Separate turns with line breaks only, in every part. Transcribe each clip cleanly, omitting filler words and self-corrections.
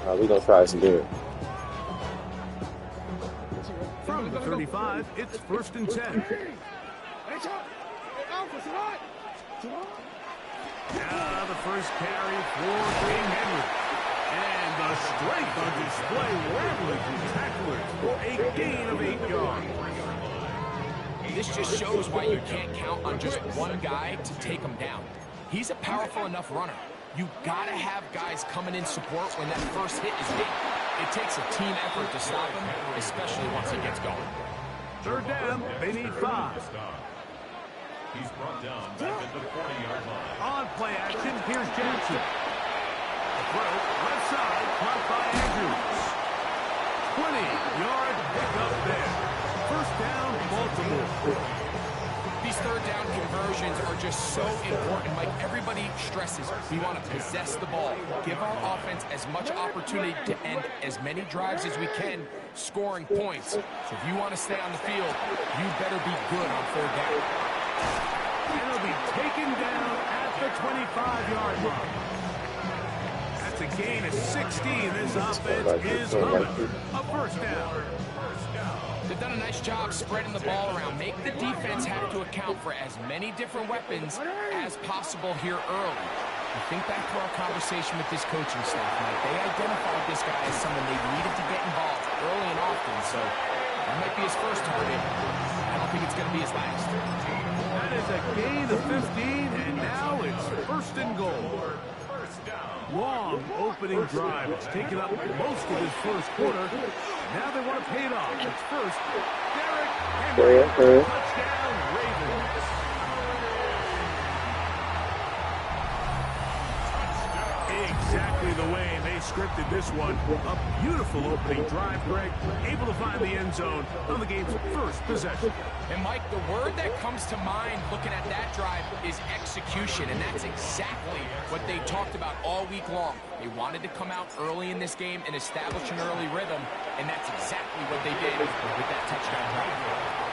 We're going to try this again.
From the 35, it's 1st and 10. Now the first carry for King Henry. And the strength on display, rambling through tacklers for a gain of 8 yards.
This just shows why you can't count on just one guy to take him down. He's a powerful enough runner. You gotta have guys coming in support when that first hit is made. It takes a team effort to stop him, especially once he gets going.
3rd down, they need 5.
He's brought down back at the 40-yard line.
On play action, here's Jackson. The throw, left side, caught by Andrews. 20-yard pickup there. 1st down, Baltimore.
These 3rd down conversions are just so important. Like everybody stresses, we want to possess the ball, give our offense as much opportunity to end as many drives as we can, scoring points. So if you want to stay on the field, you better be good on 3rd down.
And it'll be taken down at the 25-yard line. That's a gain of 16. This offense is humming. A 1st down.
They've done a nice job spreading the ball around. Make the defense have to account for as many different weapons as possible here early. I think back to our conversation with this coaching staff, Mike. They identified this guy as someone they needed to get involved early and often, so that might be his first target. I don't think it's going to be his last.
That is a gain of 15, and now it's 1st and goal. Long opening drive. It's taken up most of his first quarter. Now they want to pay it off. It's first. Derrick Henry. Touchdown, Ravens. Exactly the way they scripted this one. A beautiful opening drive, Greg. Able to find the end zone on the game's first possession.
And, Mike, the word that comes to mind looking at that drive is execution, and that's exactly what they talked about all week long. They wanted to come out early in this game and establish an early rhythm, and that's exactly what they did with that touchdown drive.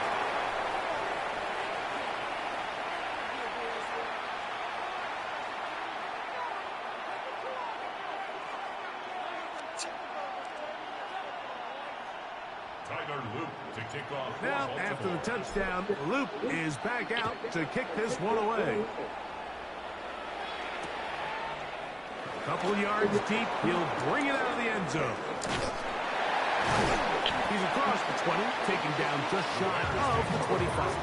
Now, after the touchdown, Luke is back out to kick this one away. A couple yards deep, he'll bring it out of the end zone. He's across the 20, taken down just shy of the 25.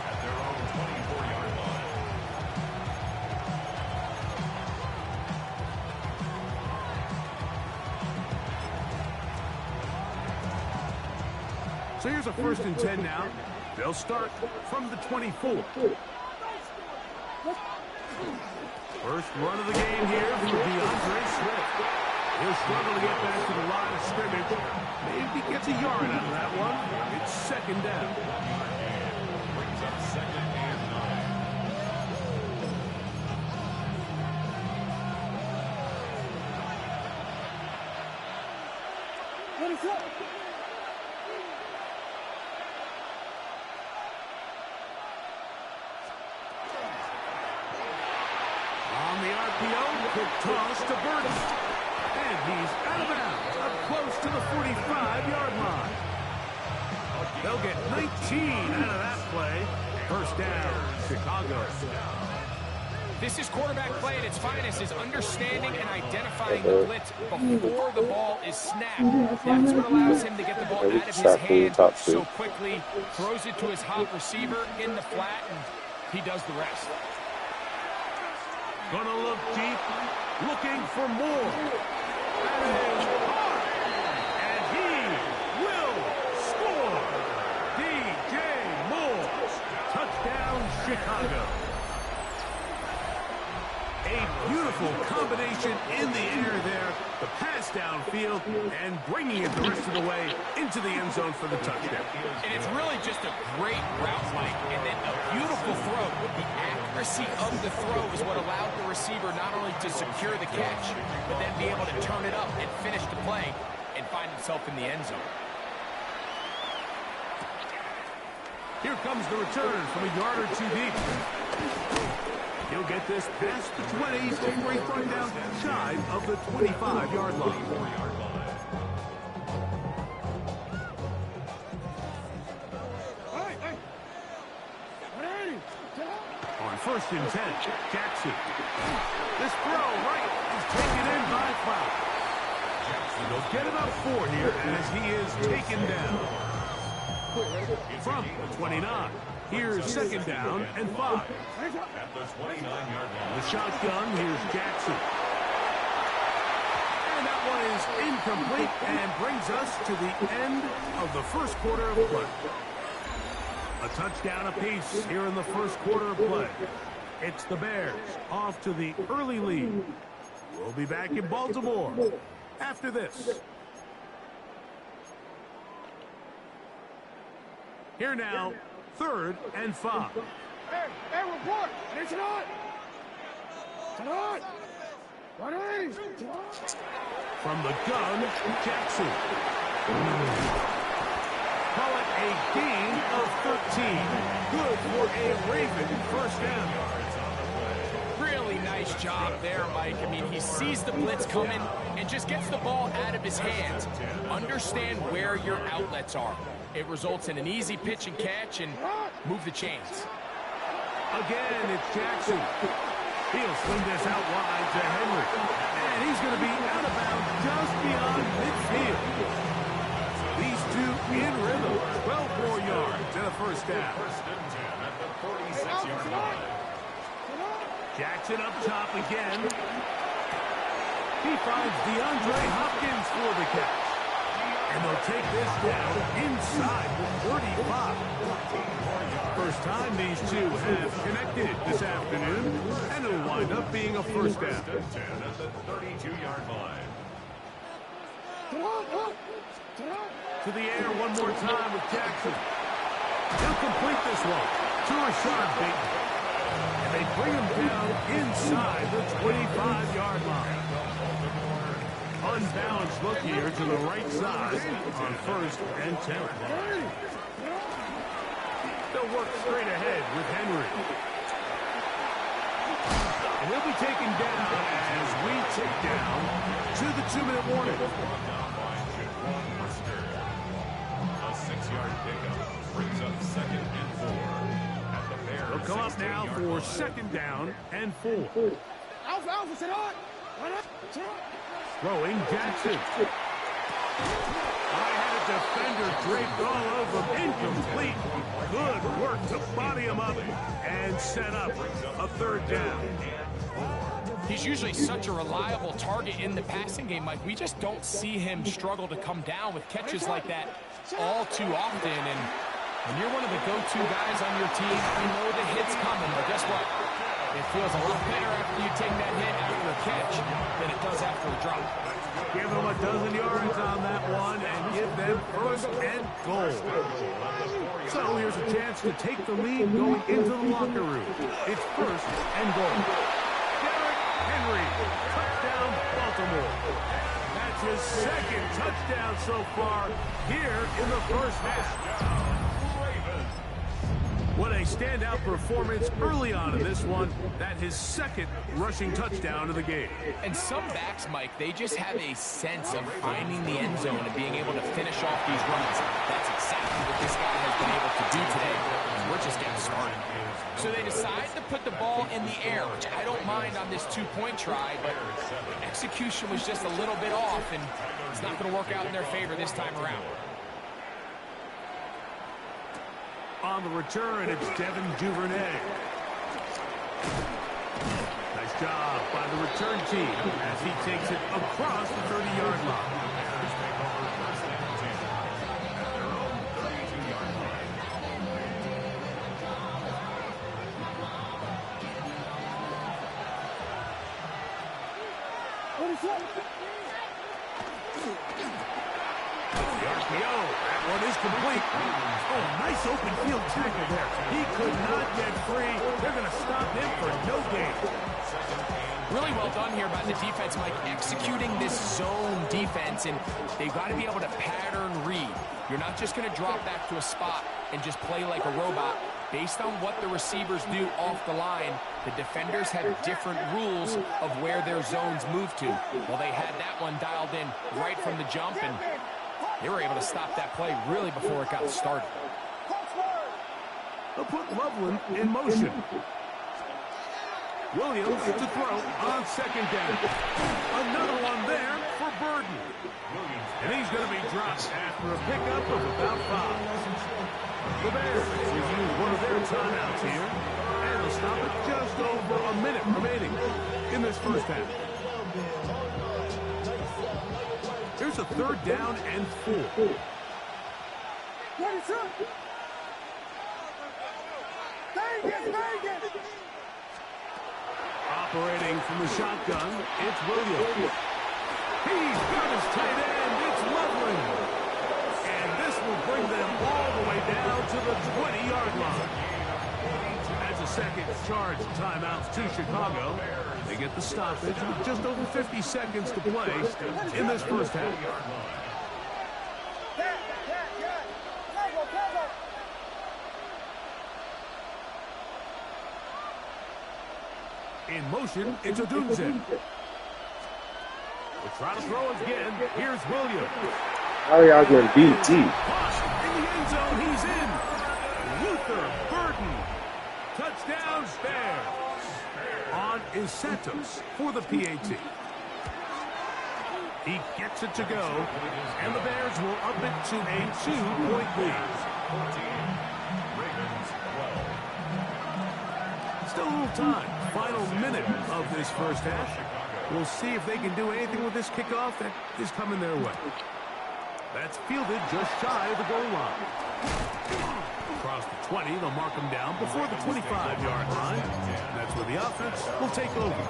At their own 24-yard line.
So here's a 1st and 10 now. They'll start from the 24. First run of the game here for DeAndre Swift. He'll struggle to get back to the line of scrimmage. Maybe gets a yard out of that one. It's 2nd down.
Brings up 2nd and 9.
What is up? On the RPO, quick toss to Burton. And he's out of bounds, up close to the 45-yard line. They'll get 19 out of that play. 1st down, Chicago.
This is quarterback play at its finest, is understanding and identifying the blitz before the ball is snapped. That's what allows him to get the ball out of his hand so quickly, throws it to his hot receiver in the flat, and he does the rest.
Gonna look deep, looking for more. That is hard. And he will score. DJ Moore. Touchdown, Chicago. A beautiful combination in the air there. The pass downfield and bringing it the rest of the way into the end zone for the touchdown.
And it's really just a great route, Mike, and then a beautiful throw. The accuracy of the throw is what allowed the receiver not only to secure the catch, but then be able to turn it up and finish the play and find himself in the end zone.
Here comes the return from a yard or two deep. He'll get this this past the 20, staying right front down shy of the 25-yard line. On 1st and 10, Jackson. This throw right is taken in by Cloud. They'll get about 4 here as he is taken down. From the 29, here's 2nd down and 5.
At the 29-yard line.
The shotgun, here's Jackson. And that one is incomplete and brings us to the end of the first quarter of play. A touchdown apiece here in the first quarter of play. It's the Bears off to the early lead. We'll be back in Baltimore after this. Here now, 3rd and 5.
Hey, report! It's not!
From the gun, Jackson. Call it a gain of 13. Good for a Raven first down.
Really nice job there, Mike. I mean, he sees the blitz coming and just gets the ball out of his hands. Understand where your outlets are. It results in an easy pitch and catch and move the chains.
Again, it's Jackson. He'll swing this out wide to Henry. And he's going to be out of bounds just beyond midfield. These two in rhythm. 12 more yards and a first down.
1st and 10 at the 46-yard line.
Jackson up top again. He finds DeAndre Hopkins for the catch. And they'll take this down inside the 35. First time these two have connected this afternoon, and it'll wind up being a first down.
1st and 10 at the 32-yard line.
To the air one more time with Jackson. He'll complete this one to Rashard Bateman. And they bring him down inside the 25-yard line. Unbalanced look here to the right side on 1st and 10. They'll work straight ahead with Henry. And he'll be taken down as we take down to the 2-minute warning.
A 6-yard pickup brings up 2nd and 4. At the Bears.
They'll come up now for 2nd down and 4.
Alpha, sit on!
Throwing Jackson. I had a defender draped all over him. Incomplete. Good work to body him up and set up a 3rd down.
He's usually such a reliable target in the passing game, Mike. We just don't see him struggle to come down with catches like that all too often. And when you're one of the go-to guys on your team, you know the hit's coming. But guess what? It feels a lot better after you take that hit after a catch than it does after a drop.
Give them a dozen yards on that one and give them 1st and goal. So here's a chance to take the lead going into the locker room. It's 1st and goal. Derrick Henry, touchdown Baltimore. That's his 2nd touchdown so far here in the first half. What a standout performance early on in this one. That his 2nd rushing touchdown of the game.
And some backs, Mike, they just have a sense of finding the end zone and being able to finish off these runs. That's exactly what this guy has been able to do today. And we're just getting started. So they decide to put the ball in the air, which I don't mind on this 2-point try, but execution was just a little bit off, and it's not going to work out in their favor this time around.
On the return, it's Devin Duvernay. Nice job by the return team as he takes it across the 30-yard line. The RPO, that one is complete. Oh, nice open field tackle there. He could not get free. They're going to stop him for no gain.
Really well done here by the defense, Mike, executing this zone defense, and they've got to be able to pattern read. You're not just going to drop back to a spot and just play like a robot. Based on what the receivers do off the line, the defenders have different rules of where their zones move to. Well, they had that one dialed in right from the jump, and they were able to stop that play really before it got started.
They'll put Loveland in motion. Williams to throw on second down. Another one there for Burden. And he's going to be dropped after a pickup of about 5. The Bears will use one of their timeouts here. And they'll stop it just over a minute remaining in this first half. Here's a 3rd down and 4. Operating from the shotgun, it's Williams. He's got his tight end, it's Loveland. And this will bring them all the way down to the 20-yard line. That's a second charge timeouts to Chicago. They get the stoppage with just over 50 seconds to play in this first half. In motion, it's Odunze. We'll try to throw again. Here's Williams.
How are y'all going to beat T?
In the end zone, he's in. Luther Burden. Touchdown, Bears. On is Santos for the PAT. He gets it to go, and the Bears will up it to a 2-point lead. Still a little time. Final minute of this first half. We'll see if they can do anything with this kickoff that is coming their way. That's fielded just shy of the goal line. Across the 20, they'll mark them down before the 25-yard line. And that's where the offense will take over.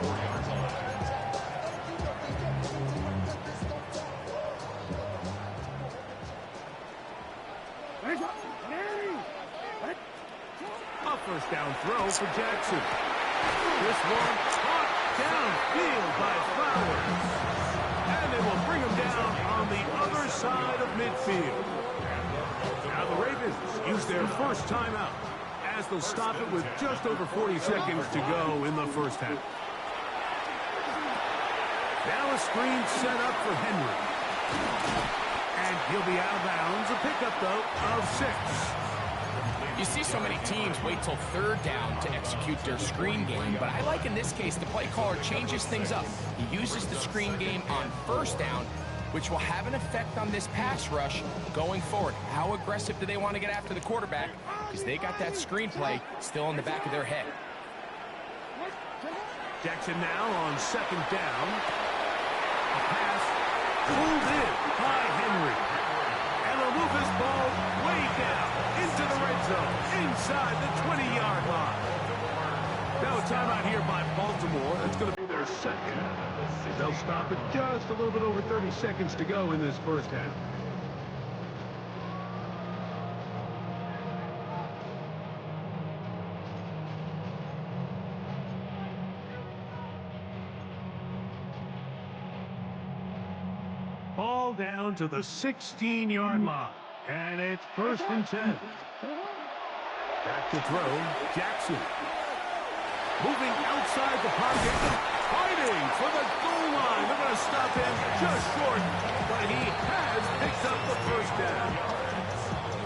A first down throw for Jackson. This one caught downfield by Flowers. And they will bring him down on the other side of midfield. Now the Ravens use their first timeout as they'll stop it with just over 40 seconds to go in the first half. Now a screen set up for Henry. And he'll be out of bounds. A pickup, though, of 6.
You see so many teams wait till 3rd down to execute their screen game, but I like in this case the play caller changes things up. He uses the screen game on 1st down, which will have an effect on this pass rush going forward. How aggressive do they want to get after the quarterback? Because they got that screen play still in the back of their head.
Jackson now on 2nd down. A pass pulled in by Henry. And they'll move this ball way down into the red zone, inside the 20-yard line. Now a timeout here by Baltimore. That's going to be their second. They'll stop it just a little bit over 30 seconds to go in this first half. Ball down to the 16-yard line. And it's 1st and 10. Back to throw, Jackson. Moving outside the pocket, fighting for the goal line. They're going to stop him just short, but he has picked up the 1st down.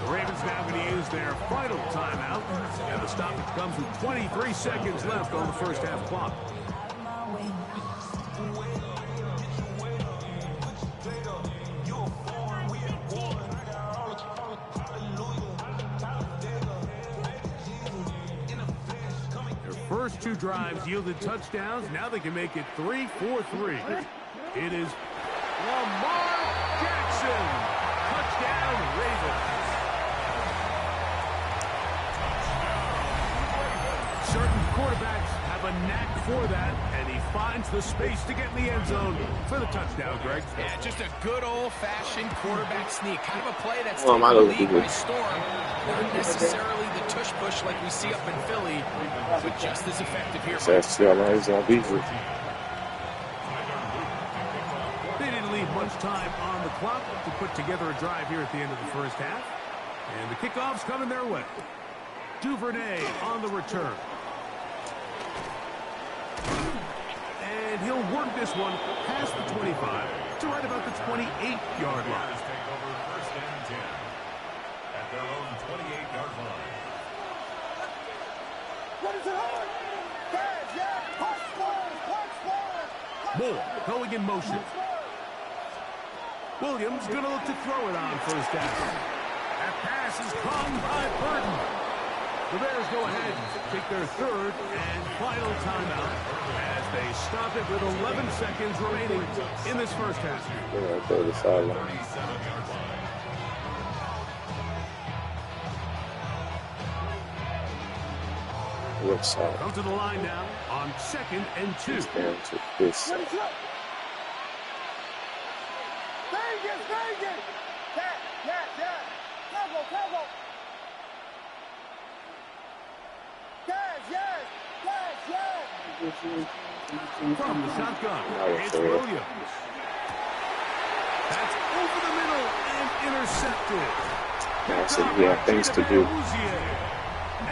The Ravens now going to use their final timeout, and the stoppage comes with 23 seconds left on the first half clock. First 2 drives yielded touchdowns. Now they can make it 3-4-3. It is Lamar Jackson. Touchdown, Ravens. Certain quarterbacks have a knack for that, and he finds the space to get in the end zone for the touchdown, Greg.
Yeah, just a good old-fashioned quarterback sneak. Kind of a play that's taken the league by storm. Not necessarily the tush-push like we see up in Philly, but just as effective here.
They didn't leave much time on the clock to put together a drive here at the end of the first half. And the kickoff's coming their way. Duvernay on the return. And he'll work this one past the 25 to right about the 28-yard line.
Take over first and 10 at their own 28-yard line.
What is it on? Pass, yeah. Punch forward.
Moore going in motion. Williams going to look to throw it on first down. That pass is caught by Burton. The Bears go ahead and take their third and final timeout as they stop it with 11 seconds remaining in this first half.
Yeah, go to the sideline.
37-yard line.
Which side?
Come to the line now on 2nd and 2.
It's down to this side.
Vegas. Yeah. Temple. Yes.
From the shotgun, it's
sorry.
Williams. That's over the middle and intercepted.
Yeah, so he had things to do.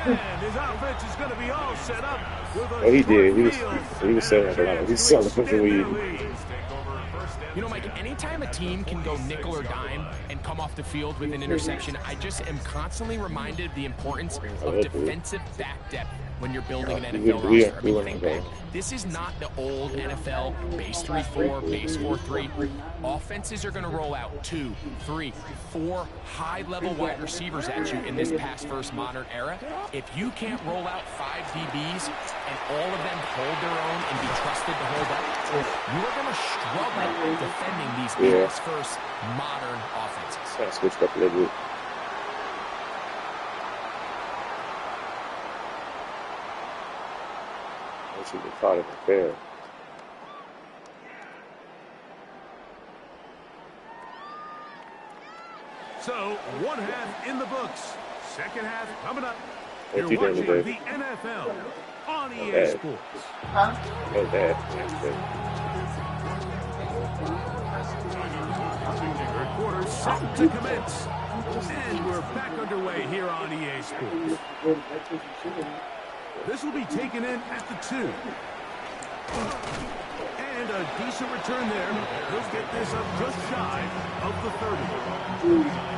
And his offense is going to be all set up with a
Oh, he did.
short
He was selling like a lot. He's selling for the weed.
You know, Mike, anytime a team can go nickel or dime and come off the field with an interception, I just am constantly reminded of the importance of defensive back depth when you're building an NFL roster. I mean, think back. This is not the old NFL base 3-4, base 4-3. Offenses are going to roll out 2, 3, 4 high-level wide receivers at you in this pass-first modern era. If you can't roll out 5 DBs and all of them hold their own and be trusted to hold up, you're going to struggle defending these pass-first modern offenses.
I switched up a little bit. She was caught in the fair.
So, one half in the books. Second half coming up.
What
You're
you doing
watching
today?
the NFL on EA
bad.
Sports.
No bad.
Third quarter set to commence. And we're back underway here on EA Sports. This will be taken in at the 2. And a decent return there. He'll get this up just shy of the 30.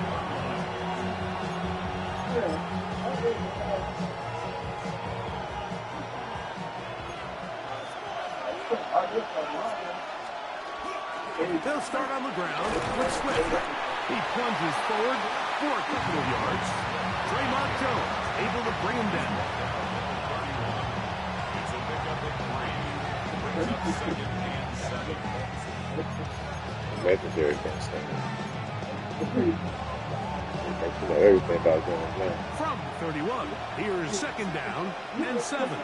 They'll start on the ground with Swift. He plunges forward for a couple of yards. Draymond Jones able to bring him down.
It's a pickup of 3. Brings up second and 7.
Legendary gangster. Everything about going down.
From 31, here's second down and 7.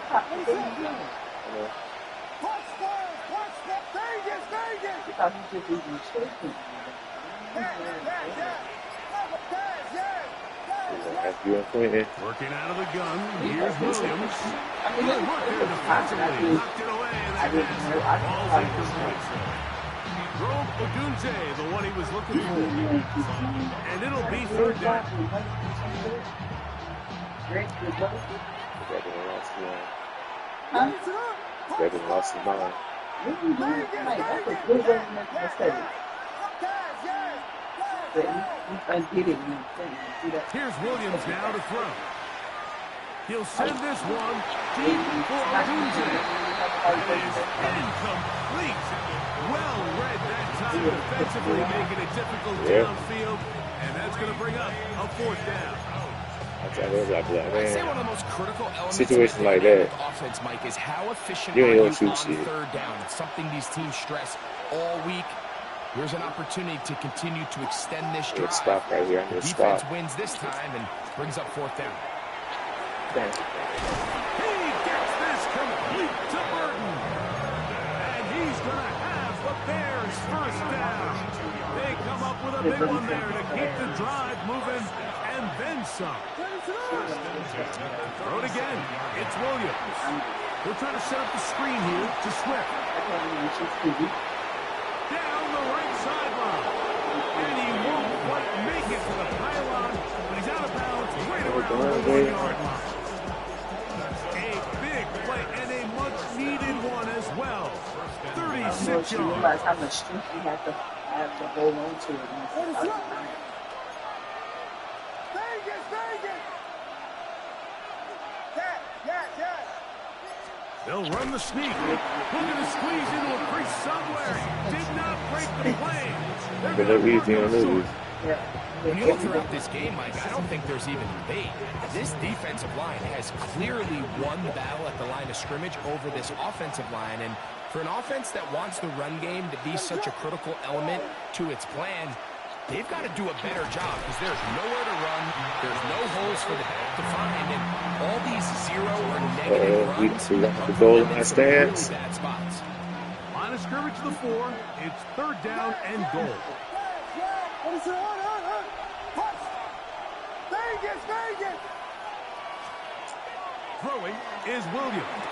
You and Clinton.
Working out of the gun, here's Williams. Good work there defensively. Knocked it away, and that ball's incomplete. Drove Odunze, the one he was looking for. And it'll be third down.
Devin lost his mind.
Here's Williams now to throw. He'll send this one deep for Odunze. It is incomplete. Well read that time defensively, making it difficult downfield. And that's going to bring up a fourth down.
I'd say one of the most critical elements
Situation
of
like
dynamic
that.
offense, Mike, is how efficient
You
are
ain't
you
gonna shoot
on
shit.
third down. It's something these teams stress all week. Here's an opportunity to continue to extend this drive.
Stop right here. I'm
The
going to
defense
stop.
wins this time and brings up fourth down.
He gets this complete to Burton. And he's going to have the Bears first down. They come up with a big one there to keep the drive moving and then some. Throw it again. It's Williams. We're trying to set up the screen here to Swift. Down the right sideline. And he won't quite make it to the pylon, but he's out of bounds right around the 1-yard line. 6
know if she
yards.
realized how much strength you have to hold on to it.
Vegas, Vegas. Yeah.
They'll run the sneak. Looking to squeeze into a crease somewhere. Did not break the plane. They're going to
easy on
short.
these.
Yeah.
When you look throughout this game, Mike, I don't think there's even debate. This defensive line has clearly won the battle at the line of scrimmage over this offensive line. And for an offense that wants the run game to be such a critical element to its plan, they've got to do a better job because there's nowhere to run. There's no holes for the back to find. And all these zero or negative runs
we got
come
the
from
goal
them
in
in
our
some really
stance.
bad spots.
Line of scrimmage to the 4. It's 3rd down and goal.
What is it? Push. Vegas.
Throwing is Williams.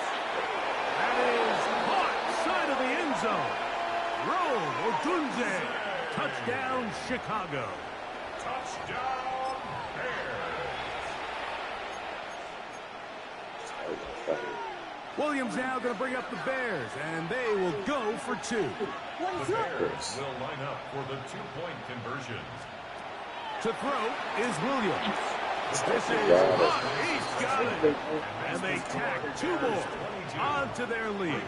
That is caught side of the end zone. Roll Odunze. Touchdown, Chicago.
Touchdown, Bears.
Williams now going to bring up the Bears, and they will go for 2.
The Bears will line up for the 2-point conversions.
To throw is Williams. This is hot. He's got it. And they tack 2 more onto their lead.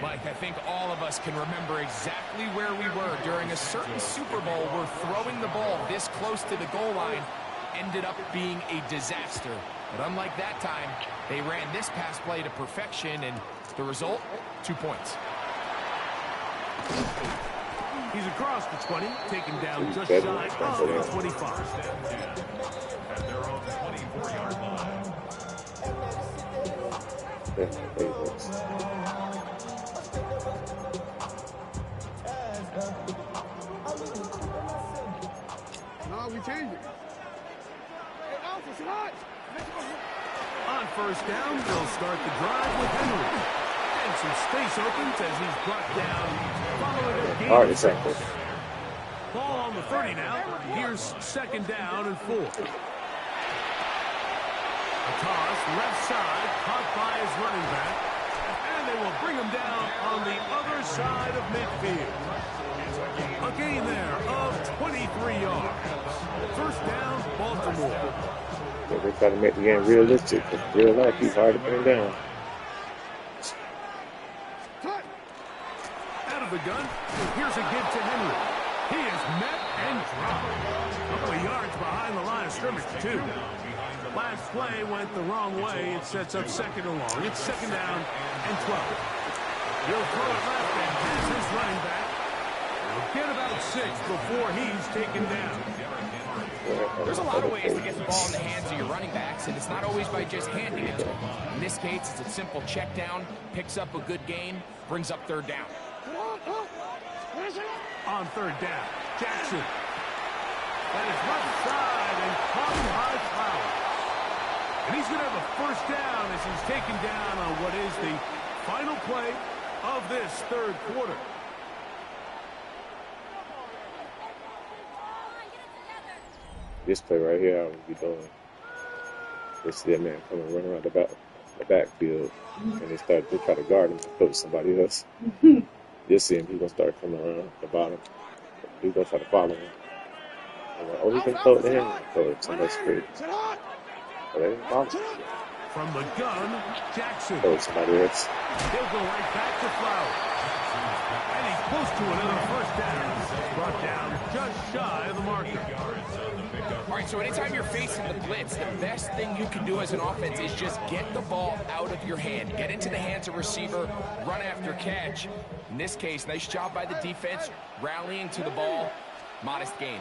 Mike, I think all of us can remember exactly where we were during a certain Super Bowl where throwing the ball this close to the goal line ended up being a disaster. But unlike that time, they ran this pass play to perfection, and the result, 2 points.
He's across the 20, taken down just shy of the 25.
At their own 24-yard line.
No, we changed it. Hey, Alpha, it's hot.
On 1st down, they'll start the drive with Henry. And some space opens as he's brought down following a game.
All right, second.
Ball on the 30 now. Here's 2nd down and 4. A toss left side, caught by his running back. And they will bring him down on the other side of midfield. A gain there of 23 yards. 1st down, Baltimore.
Yeah, they try to make the game realistic. In real life, he's hard to bring down.
Out of the gun, here's a give to Henry. He is met and dropped. A couple of yards behind the line of scrimmage, too. Last play went the wrong way. It sets up 2nd and long. It's 2nd down and 12. He'll throw it left and has his running back. He'll get about 6 before he's taken down.
There's a lot of ways to get the ball in the hands of your running backs, and it's not always by just handing it to them. In this case, it's a simple check down, picks up a good gain, brings up 3rd down.
On 3rd down, Jackson. That is left side and caught by Flower. And he's going to have a 1st down as he's taken down on what is the final play of this 3rd quarter.
This play right here, I would be doing. They see that man coming running around the backfield, and they try to guard him and throw to somebody else. You'll see him. He's gonna start coming around the bottom. He's gonna try to follow him. Like, oh, he can throw it to him. Throw it to somebody straight. But they didn't follow him.
From the gun, Jackson.
Throw it to somebody else.
He'll go right back to Flower. And he's close to another 1st down. Brought down just shy of the marker.
All right, so anytime you're facing the blitz, the best thing you can do as an offense is just get the ball out of your hand. Get into the hands of receiver, run after catch. In this case, nice job by the defense, rallying to the ball. Modest gain.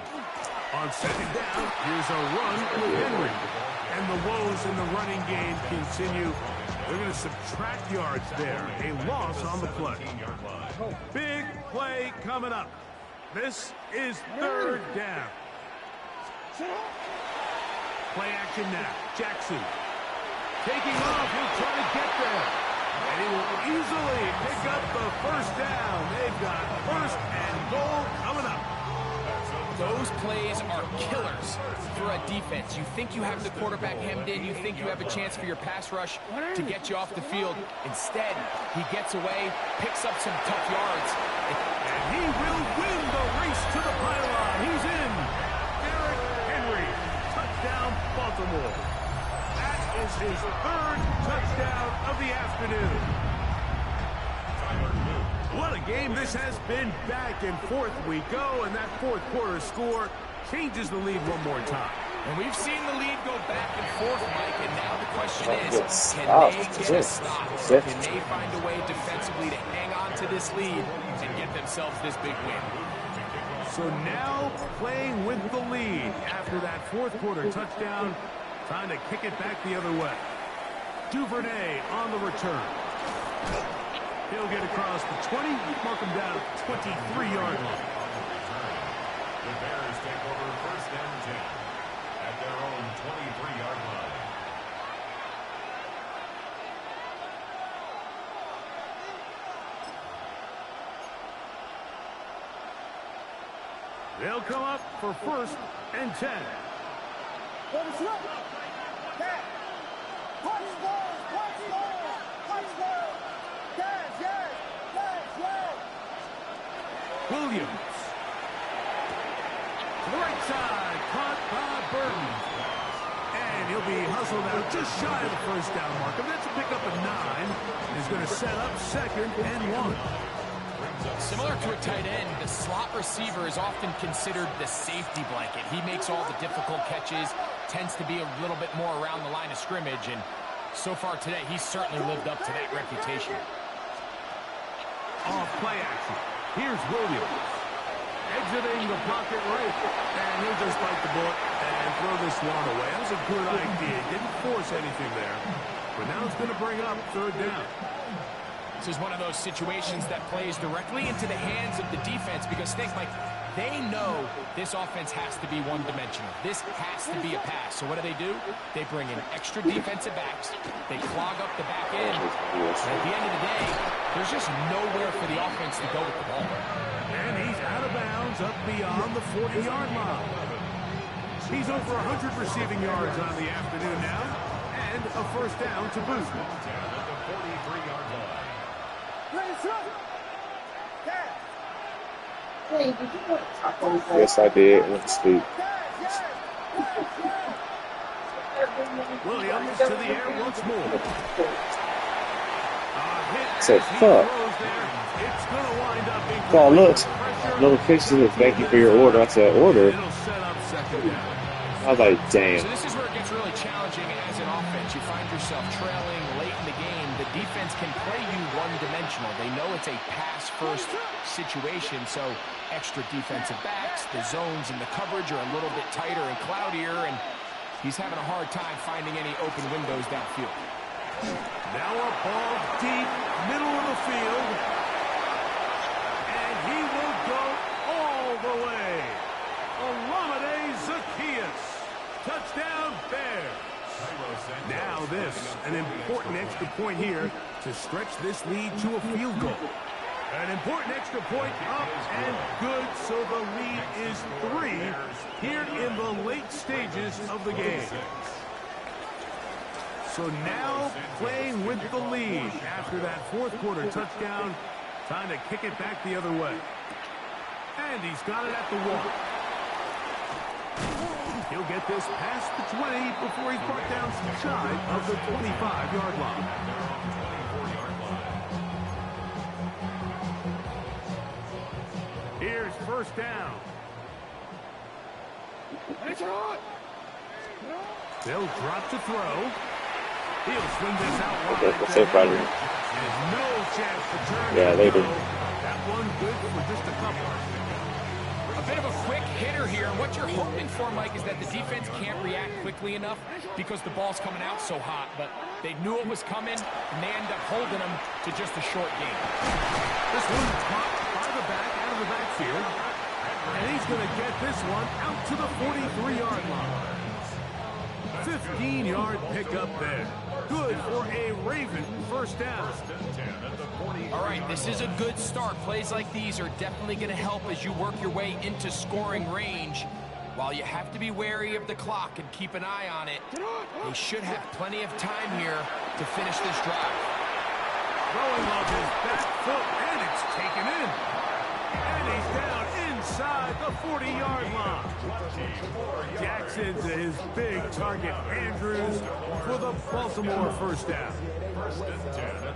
On 2nd down, here's a run with Henry. And the woes in the running game continue. They're going to subtract yards there. A loss on the play. Big play coming up. This is 3rd down. Play action now. Jackson. Taking off. He'll try to get there. And he will easily pick up the 1st down. They've got 1st and goal coming up.
Those plays are killers for a defense. You think you have the quarterback hemmed in. You think you have a chance for your pass rush to get you off the field. Instead, he gets away, picks up some tough yards.
And he will win the race to the pylon. He's in. Derrick Henry. Touchdown, Baltimore. That is his third touchdown of the afternoon. What a game this has been. Back and forth we go, and that fourth quarter score changes the lead one more time.
And we've seen the lead go back and forth, Mike, and now the question is, can they get a stop? Can they find a way defensively to hang on to this lead and get themselves this big win?
So now playing with the lead after that fourth quarter touchdown, trying to kick it back the other way. Duvernay on the return. He'll get across the 20, mark him down at the 23-yard line.
The Bears take over first and 10 at their own 23-yard line.
They'll come up for first and 10.
Let us run. That. Punch balls. Punch balls. Punch balls. Yes, yes. Yes, yes.
Williams. To the right side. Caught by Burton. And he'll be hustled out just shy of the first down marker. That's a pickup of 9. He's going to set up second and 1.
Similar to a tight end, the slot receiver is often considered the safety blanket. He makes all the difficult catches, tends to be a little bit more around the line of scrimmage, and so far today, he's certainly lived up to that reputation.
Off play action. Here's Williams. Exiting the pocket right, and he'll just bite the bullet and throw this one away. That was a good idea. Didn't force anything there, but now it's going to bring up third down.
This is one of those situations that plays directly into the hands of the defense because think like they know this offense has to be one-dimensional. This has to be a pass. So what do? They bring in extra defensive backs. They clog up the back end. And at the end of the day, there's just nowhere for the offense to go with the ball.
And he's out of bounds up beyond the 40-yard line. He's over 100 receiving yards on the afternoon now, and a first down to boot.
At the 43-yard line.
Let us run. That.
Hey, did you want to talk on that?
Yes, I did. Went to sleep.
Yes, yes.
Williams to the air once more.
So, fuck.
It's going to wind up being
Call looks. Notification, thank you for your order. I said, order?
It'll set up second down.
I was like, damn.
So this is where it gets really challenging as an offense. You find yourself trailing late in the game. The defense can play you one-dimensional. They know it's a pass-first situation, so extra defensive backs, the zones and the coverage are a little bit tighter and cloudier, and he's having a hard time finding any open windows downfield.
Now a ball deep, middle of the field, and he will go all the way. Olamide Zaccheaus. Touchdown, Bears. Now this, an important extra point here to stretch this lead to a field goal. An important extra point up and good, so the lead is 3 here in the late stages of the game. So now playing with the lead after that fourth quarter touchdown, time to kick it back the other way. And he's got it at the 1. He'll get this past the 20 before he's brought down shy of the 25-yard line. Here's first down. They'll drop to throw. He'll swing this out wide. There's no chance to turn.
Yeah, later.
That one good for just a couple.
A bit of a quick hitter here. What you're hoping for, Mike, is that the defense can't react quickly enough because the ball's coming out so hot. But they knew it was coming, and they end up holding them to just a short game.
This one caught by the back, out of the backfield. And he's going to get this one out to the 43-yard line. 15-yard pickup there. good for a Raven first down.
All right, this is a good start. Plays like these are definitely going to help as you work your way into scoring range. While you have to be wary of the clock and keep an eye on it, they should have plenty of time here to finish this drive.
Throwing off his back foot, and it's taken in. And he's down inside the 40-yard line. Jackson to his big target, Andrews, for the Baltimore first down.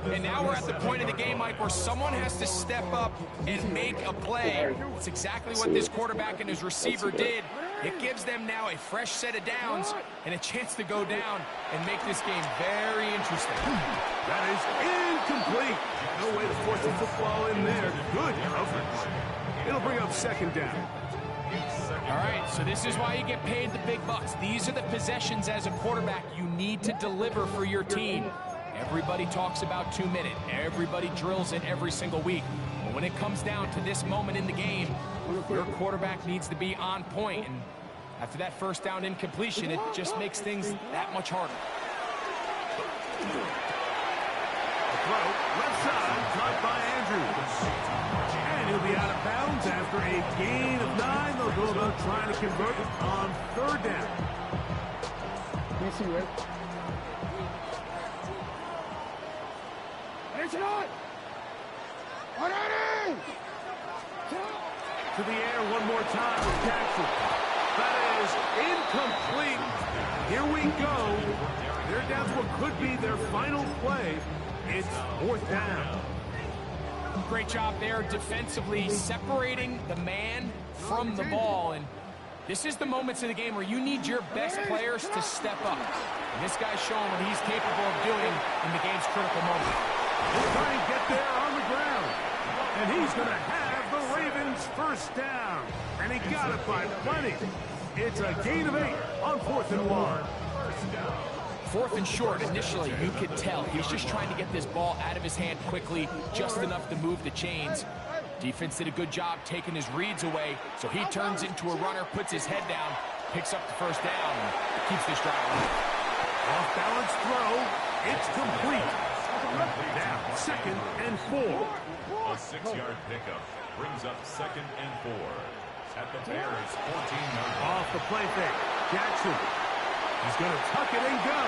And now we're at the point of the game, Mike, where someone has to step up and make a play. It's exactly what this quarterback and his receiver did. It gives them now a fresh set of downs and a chance to go down and make this game very interesting.
That is incomplete. No way to force the football in there. Good coverage. It'll bring up second down.
All right, so this is why you get paid the big bucks. These are the possessions as a quarterback you need to deliver for your team. Everybody talks about 2 minutes. Everybody drills it every single week. But when it comes down to this moment in the game, your quarterback needs to be on point. And after that first down incompletion, it just makes things that much harder.
Throw, left side, caught by Andrews. And he'll be out of bounds after a gain of 9. They'll go about trying to convert it on third down.
Can't see Rick.
It's not.
To the air one more time with Jackson. That is incomplete. Here we go. They're down to what could be their final play. It's fourth down.
Great job there defensively, separating the man from the ball. And this is the moments in the game where you need your best players to step up. And this guy's showing what he's capable of doing in the game's critical moment.
He'll try and get there on the ground. And he's going to have the Ravens first down. And he got it by plenty. It's a gain of 8 on 4th and 1.
4th and short, initially, you could tell he's just trying to get this ball out of his hand quickly, just enough to move the chains. Defense did a good job taking his reads away, so he turns into a runner, puts his head down, picks up the first down, and keeps this drive alive.
Off-balance throw. It's complete. Now, 2nd and 4.
A 6-yard pickup brings up 2nd and 4 at the Bears' 14-yard line.
Off the play fake. Jackson. He's going to tuck it and go.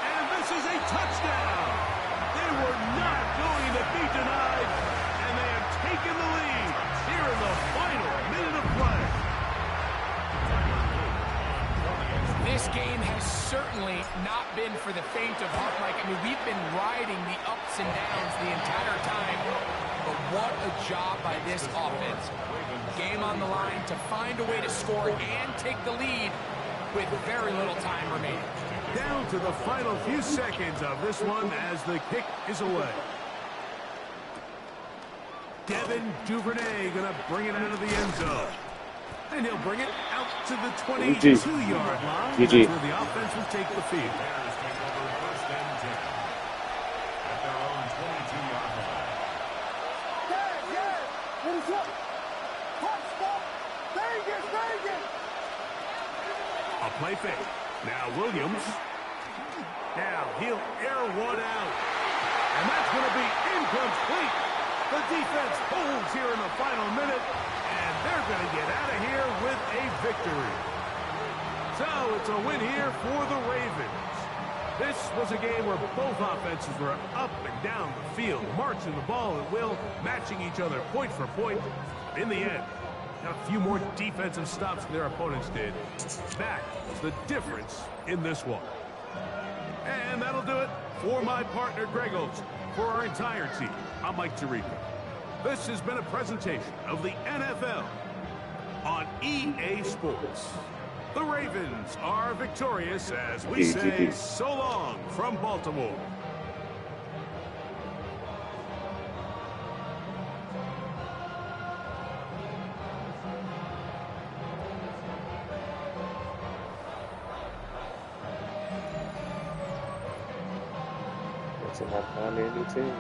And this is a touchdown. They were not going to be denied, and they have taken the lead here in the final minute of play.
This game has certainly not been for the faint of heart, Mike. I mean, we've been riding the ups and downs the entire time, but what a job by this offense. Game on the line to find a way to score and take the lead with very little time remaining.
Down to the final few seconds of this one as the kick is away. Devin Duvernay going to bring it out of the end zone. And he'll bring it out to the 22-yard line. That's where the offense will take the field.
Bears take over 1st and 10 at their own 22-yard line.
A play fake. Now Williams. Now he'll air one out. And that's going to be incomplete. The defense holds here in the final minute. And they're going to get out of here with a victory. So it's a win here for the Ravens. This was a game where both offenses were up and down the field, marching the ball at will, matching each other point for point. In the end, got a few more defensive stops than their opponents did. That was the difference in this one. And that'll do it for my partner, Greg Olson. For our entire team, I'm Mike Tirico. This has been a presentation of the NFL on EA Sports. The Ravens are victorious as we say so long from Baltimore.
That's enough time to end the team.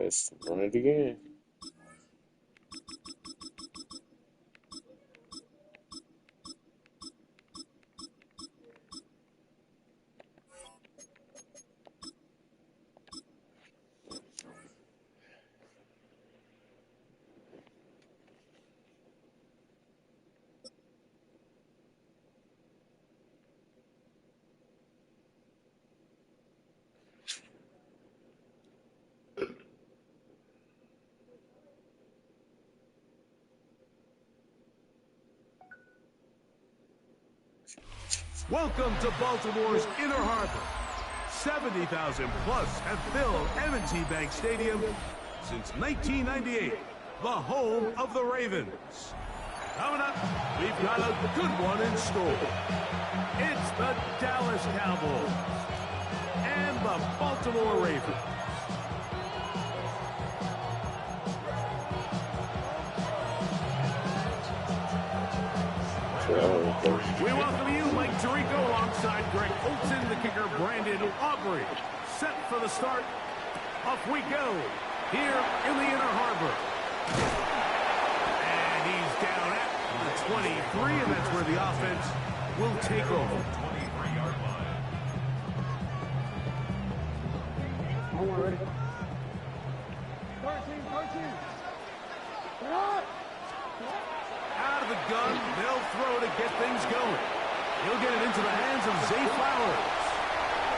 Let's run it again.
Welcome to Baltimore's Inner Harbor. 70,000 plus have filled M&T Bank Stadium since 1998, the home of the Ravens. Coming up, we've got a good one in store. It's the Dallas Cowboys and the Baltimore Ravens. We welcome you, Mike Tirico, alongside Greg Olson, the kicker, Brandon Aubrey. Set for the start. Off we go here in the Inner Harbor. And he's down at the 23, and that's where the offense will take over.
23-yard line.
I'm ready. 13.
Out of the gun, they'll throw to get things going. He'll get it into the hands of Zay Flowers.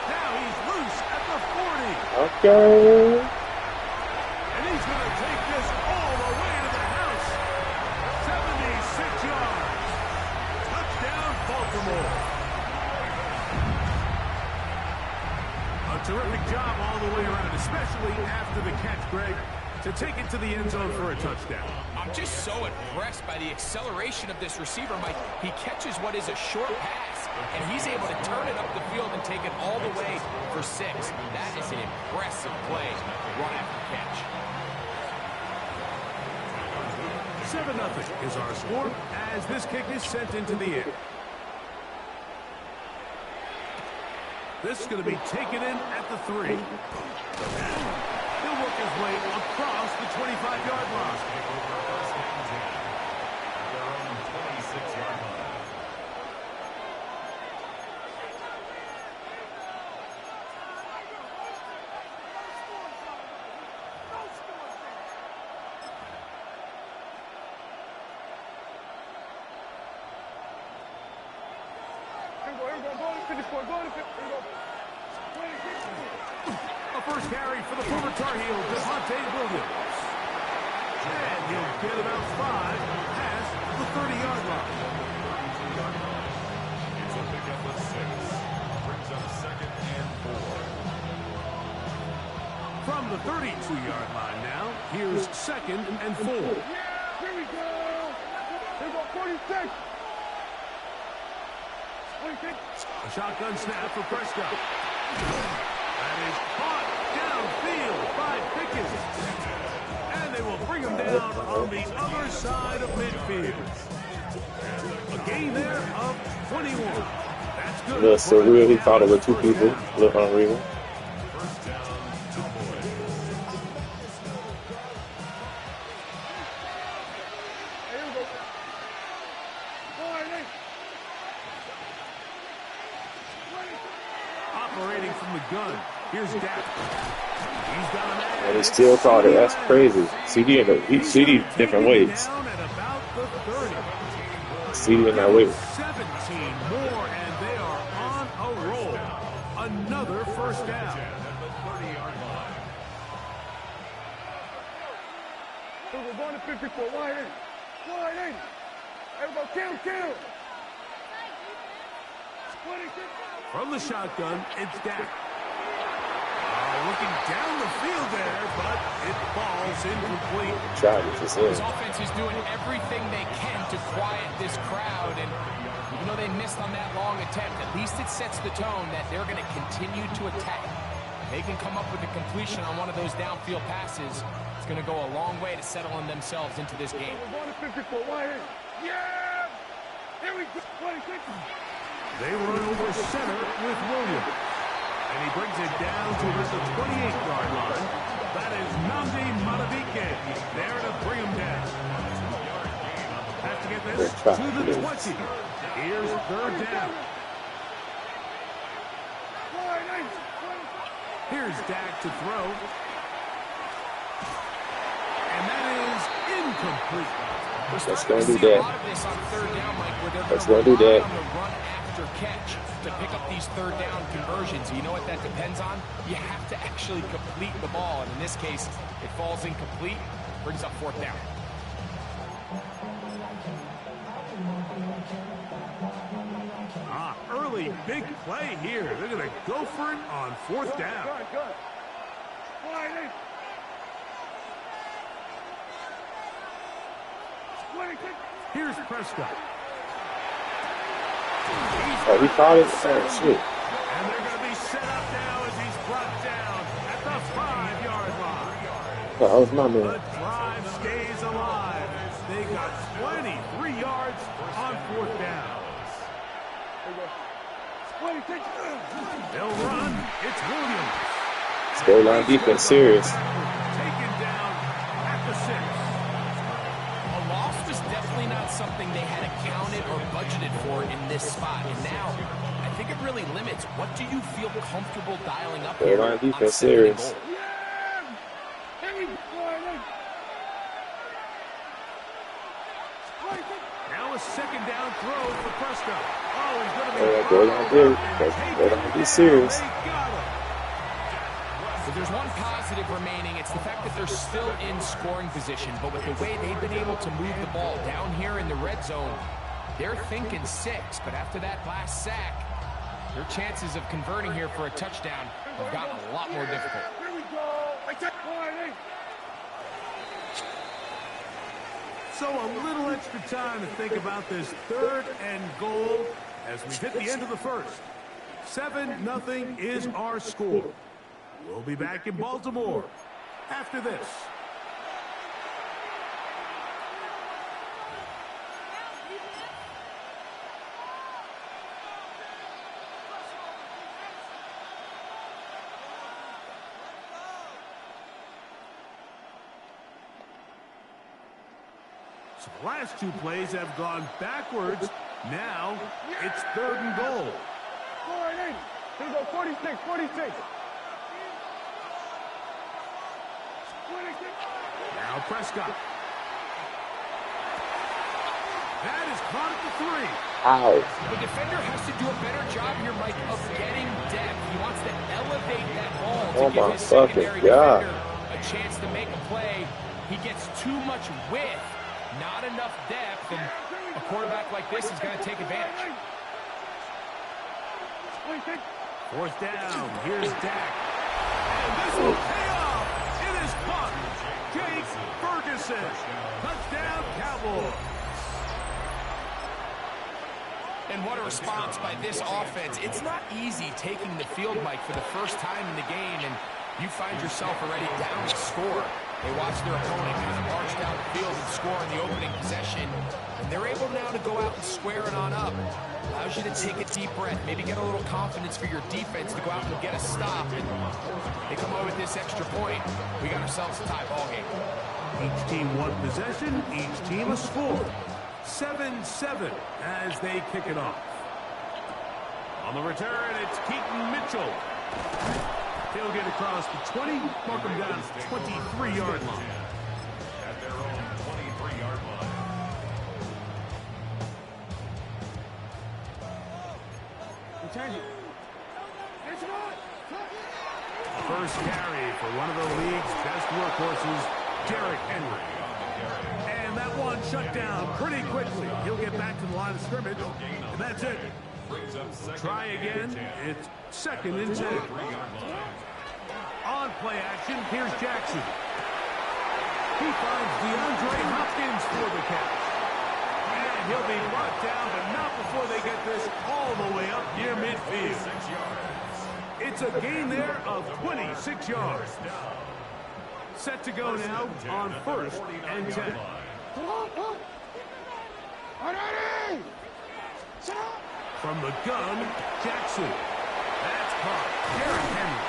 Now he's loose at the 40.
Okay.
And he's going to take this all the way to the house. 76 yards. Touchdown, Baltimore. A terrific job all the way around, especially after the catch, Greg, to take it to the end zone for a touchdown.
I'm just so impressed by the acceleration of this receiver, Mike. He catches what is a short pass, and he's able to turn it up the field and take it all the way for 6. That is an impressive play, run after catch.
7-0 is our score as this kick is sent into the air. This is going to be taken in at the 3. He'll work his way across the 25-yard line.
Their own 26-yard line.
A first carry for the former Tar Heel, Devontae Williams. And he'll get about 5 past the 30-yard line.
It's a pickup of 6. Brings up 2nd and 4.
From the 32-yard line now, here's 2nd and 4.
Here we go. Here we go, 46. 46.
A shotgun snap for Prescott. That is caught downfield by Pickens. And they will bring him down on the other side of midfield. A gain there of 21. That's good.
A little surreal. He caught it with 2 people. A little unreal.
First down, Cowboys.
Here we go.
Operating from the gun. Here's Dak. He's got a man.
And he still caught it. That's crazy. CD different ways.
Down at about the 30.
CD in that way.
17 more, and they are on a roll. Another first down.
At the 30-yard line.
We're going to 54. Wide in. Everybody kill. 26.
From the shotgun, it's Dak. Looking down the field there, but it falls incomplete.
Shot it just
His
in.
offense is doing everything they can to quiet this crowd, and even though they missed on that long attempt, at least it sets the tone that they're going to continue to attack. If they can come up with a completion on one of those downfield passes, it's going to go a long way to settling themselves into this game.
We're going to 54. Wide in. Yeah! Here we go. 26.
They run over center with Williams. And he brings it down to the 28-yard line. That is Namdi Maravike there to bring him down. Have to get this to the 20. Here's third down. Here's Dak to throw. And that is incomplete.
Let's go do that. Let's go do that.
Run after catch to pick up these third down conversions. You know what that depends on? You have to actually complete the ball. And in this case, it falls incomplete, brings up fourth down.
Early big play here. They're going to go for it on fourth down.
Good.
Here's Prescott.
Oh, he caught it? Oh, shit.
And they're going to be set up now as he's brought down at the 5-yard line.
That was my man.
The drive stays alive. They got 23 yards on fourth down. They'll run. It's Williams.
Goal line defense serious.
Taken down at the 6.
A loss was definitely not something they had accounted or budgeted for in this spot. And now, I think it really limits. What do you feel comfortable dialing up
Goal
here
line
on
defense
second and
serious.
goal?
Now a second down throw for Prescott. Oh, he's going to be...
Goal line there. Goal line be serious.
They got him.
If there's one positive remaining, it's the fact that they're still in scoring position. But with the way they've been able to move the ball down here in the red zone, they're thinking 6. But after that last sack, their chances of converting here for a touchdown have gotten a lot more difficult.
Here we go.
So a little extra time to think about this third and goal as we hit the end of the first. 7-0 is our score. We'll be back in Baltimore after this. So the last 2 plays have gone backwards. Now it's third and goal.
Here we go, 46.
Now Prescott. That is caught at the 3.
Ow.
The defender has to do a better job here, Mike, of getting depth. He wants to elevate that ball to
Oh
give
my
his secondary
fucking God.
defender a chance to make a play. He gets too much width, not enough depth, and a quarterback like this is going to take advantage.
Fourth down. Here's Dak. And this will pay off. It is caught. Jake Ferguson. Touchdown, Cowboys.
And what a response by this offense. It's not easy taking the field, Mike, for the first time in the game, and you find yourself already down to score. They watch their opponent kind of march down the field and score in the opening possession, and they're able now to go out and square it on up. Allows you to take a deep breath, maybe get a little confidence for your defense to go out and get a stop, and they come away with this extra point. We got ourselves a tie ball game.
Each team 1 possession, each team a score. 7-7 as they kick it off. On the return, it's Keaton Mitchell. He'll get across the 20, mark him down to the 23-yard line.
At their own 23-yard line.
First carry for one of the league's best workhorses, Derrick Henry. And that one shut down pretty quickly. He'll get back to the line of scrimmage, and that's it. Try again. It's 2nd and 10. On play action, here's Jackson. He finds DeAndre Hopkins for the catch. And he'll be brought down, but not before they get this all the way up near midfield. It's a gain there of 26 yards. Set to go now on 1st and 10. From the gun, Jackson. That's caught. Derrick Henry.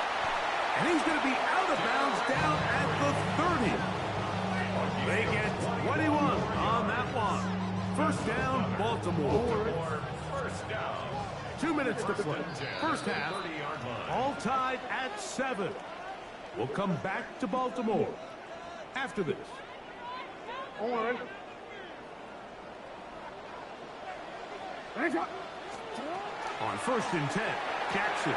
And he's going to be out out of bounds down at the 30. They get 21 on that one. First down, Baltimore. 2 minutes to play. First half, all tied at 7. We'll come back to Baltimore after this. On first and 10, Jackson.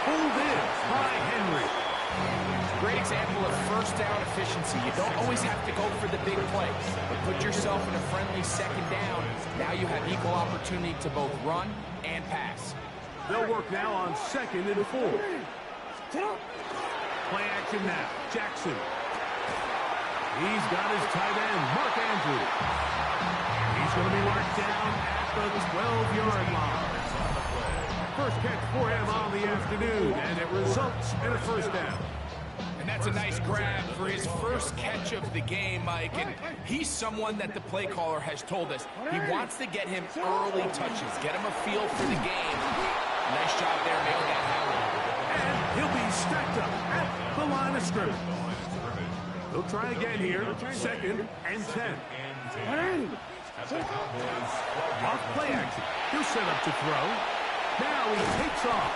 Pulled in by Henry.
Great example of first down efficiency. You don't always have to go for the big play, but put yourself in a friendly second down. Now you have equal opportunity to both run and pass.
They'll work now on 2nd and 4. Play action now. Jackson. He's got his tight end, Mark Andrews. He's going to be marked down at the 12-yard line. First catch for him on the afternoon, and it results in a first down.
And that's a nice grab for his first catch of the game, Mike. And he's someone that the play caller has told us he wants to get him early touches, get him a feel for the game. Nice job there making that happen.
And he'll be stacked up at the line of scrimmage. They'll try again here, 2nd and 10. Off play action. He'll set up to throw. Now he takes off.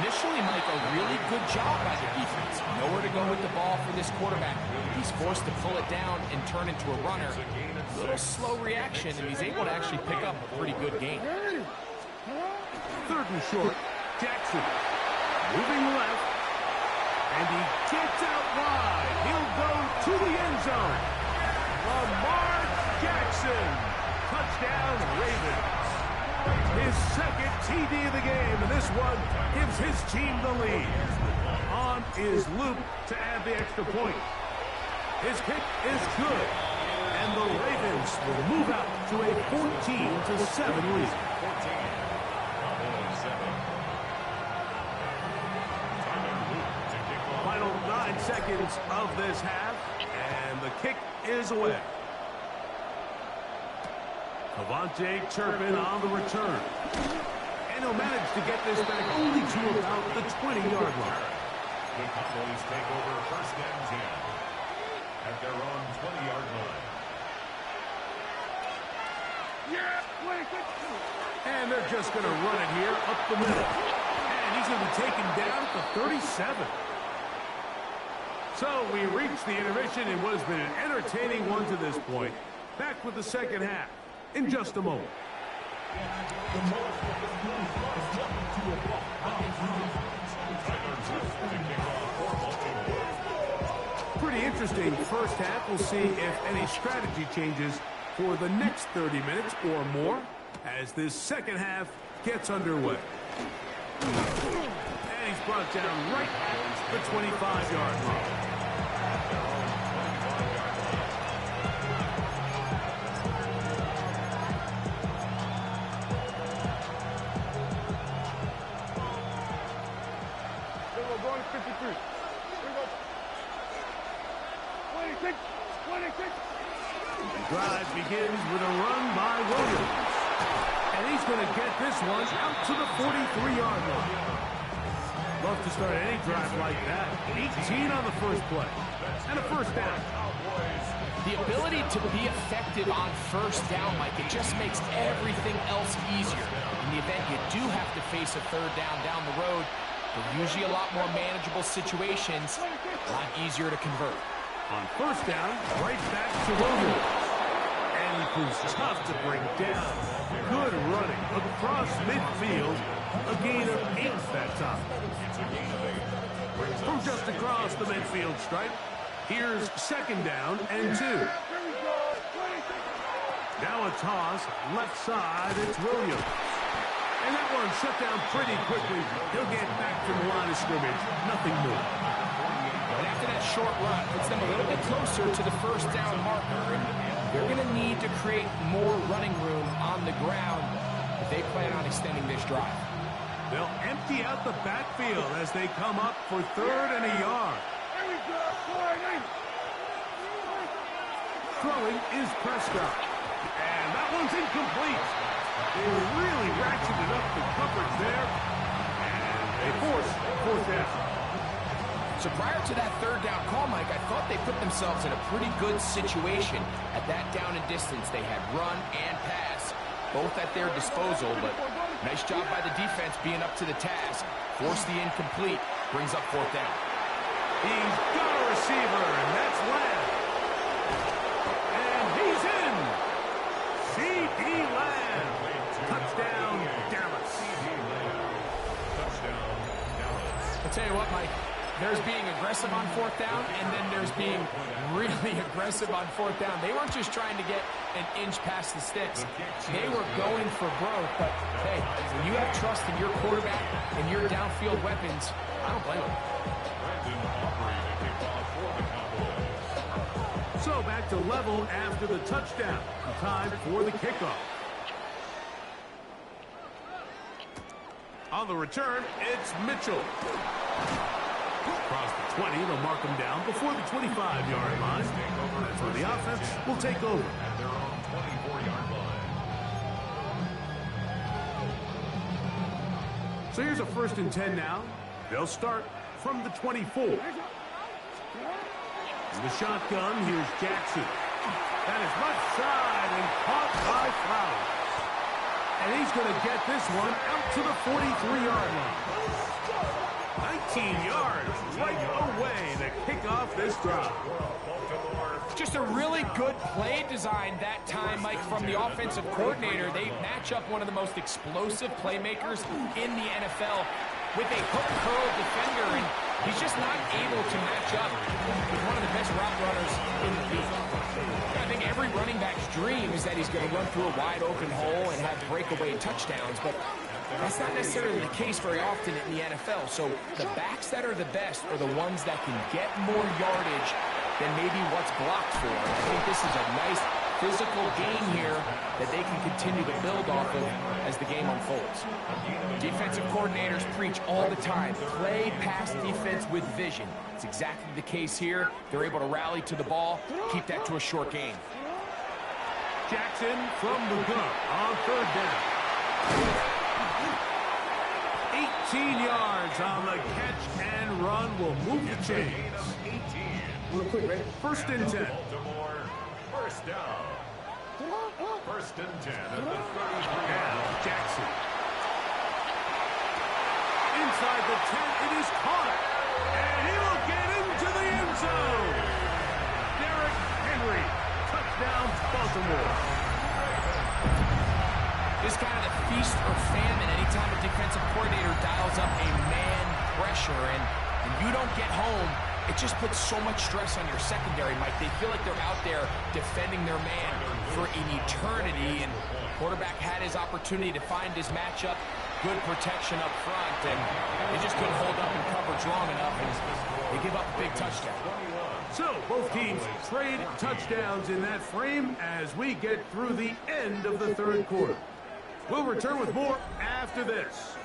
Initially, Mike, a really good job by the defense. Nowhere to go with the ball for this quarterback. He's forced to pull it down and turn into a runner. A little slow reaction, and he's able to actually pick up a pretty good gain.
3rd and short. Jackson moving left. And he gets out wide. He'll go to the end zone. Lamar Jackson. Touchdown, Ravens. His 2nd TD of the game, and this one gives his team the lead. On is Luke to add the extra point. His kick is good, and the Ravens will move out to a 14-7 lead. Final 9 seconds of this half, and the kick is away. Avante Turpin on the return. And he'll manage to get this back only to about the 20-yard line.
The Cowboys take over first and 10 at their own 20-yard line.
And they're just going to run it here up the middle. And he's going to be taken down at the 37. So we reach the intermission in what has been an entertaining one to this point. Back with the second half in just a moment. Pretty interesting first half. We'll see if any strategy changes for the next 30 minutes or more as this second half gets underway. And he's brought down right at the 25-yard line. Drive begins with a run by Williams. And he's going to get this one out to the 43-yard line. Love to start any drive like that. 18 on the first play. And a first down.
The ability to be effective on first down, Mike, it just makes everything else easier. In the event you do have to face a third down the road, they're usually a lot more manageable situations, a lot easier to convert.
On first down, right back to Williams. And he proves tough to bring down. Good running across midfield. A gain of 8 that time. From just across the midfield stripe, here's second down and 2. Now a toss, left side, it's Williams. And that one shut down pretty quickly. He'll get back to the line of scrimmage. Nothing more.
And after that short run, puts them a little bit closer to the first down marker. And they're going to need to create more running room on the ground if they plan on extending this drive.
They'll empty out the backfield as they come up for 3rd and a yard. Throwing is Prescott. And that one's incomplete. They really ratcheted up the coverage there. And they force 4th down.
So prior to that third down call, Mike, I thought they put themselves in a pretty good situation at that down and distance. They had run and pass, both at their disposal, but nice job by the defense being up to the task. Force the incomplete, brings up fourth down.
He's got a receiver, and that's Lamb. And he's in. C.D. Lamb. Touchdown, Dallas.
Touchdown, Dallas.
I'll tell you what, Mike, there's being aggressive on fourth down, and then there's being really aggressive on fourth down. They weren't just trying to get an inch past the sticks. They were going for broke, but hey, when you have trust in your quarterback and your downfield weapons, I don't blame them.
So back to level after the touchdown. Time for the kickoff. On the return, it's Mitchell. Across the 20, they'll mark him down before the 25-yard line. That's where the offense will take over.
At their own 24-yard line.
So here's a 1st and 10 now. They'll start from the 24. In the shotgun, here's Jackson. That is left side and caught by Flowers. And he's going to get this one out to the 43-yard line. 19 yards right away to kick off this drive.
Just a really good play design that time, Mike, from the offensive coordinator. They match up one of the most explosive playmakers in the NFL with a hook curl defender, and he's just not able to match up with one of the best route runners in the league. I think every running back's dream is that he's going to run through a wide open hole and have breakaway touchdowns, but that's not necessarily the case very often in the NFL. So the backs that are the best are the ones that can get more yardage than maybe what's blocked for. And I think this is a nice physical game here that they can continue to build off of as the game unfolds. Defensive coordinators preach all the time, play pass defense with vision. It's exactly the case here. They're able to rally to the ball, keep that to a short game.
Jackson from the gun on 3rd down. 18 yards on the catch and run will move the chains.
Real quick, Ray.
1st and 10.
Baltimore, 1st down. 1st and 10 at the 33.
Now Jackson. Inside the 10, it is caught. And he will get into the end zone. Derrick Henry. Touchdown, Baltimore.
This kind of the feast or famine anytime a defensive coordinator dials up a man pressure, and you don't get home, it just puts so much stress on your secondary, Mike. They feel like they're out there defending their man for an eternity, and quarterback had his opportunity to find his matchup, good protection up front, and they just couldn't hold up in coverage long enough, and they give up a big touchdown.
So both teams trade touchdowns in that frame as we get through the end of the 3rd quarter. We'll return with more after this.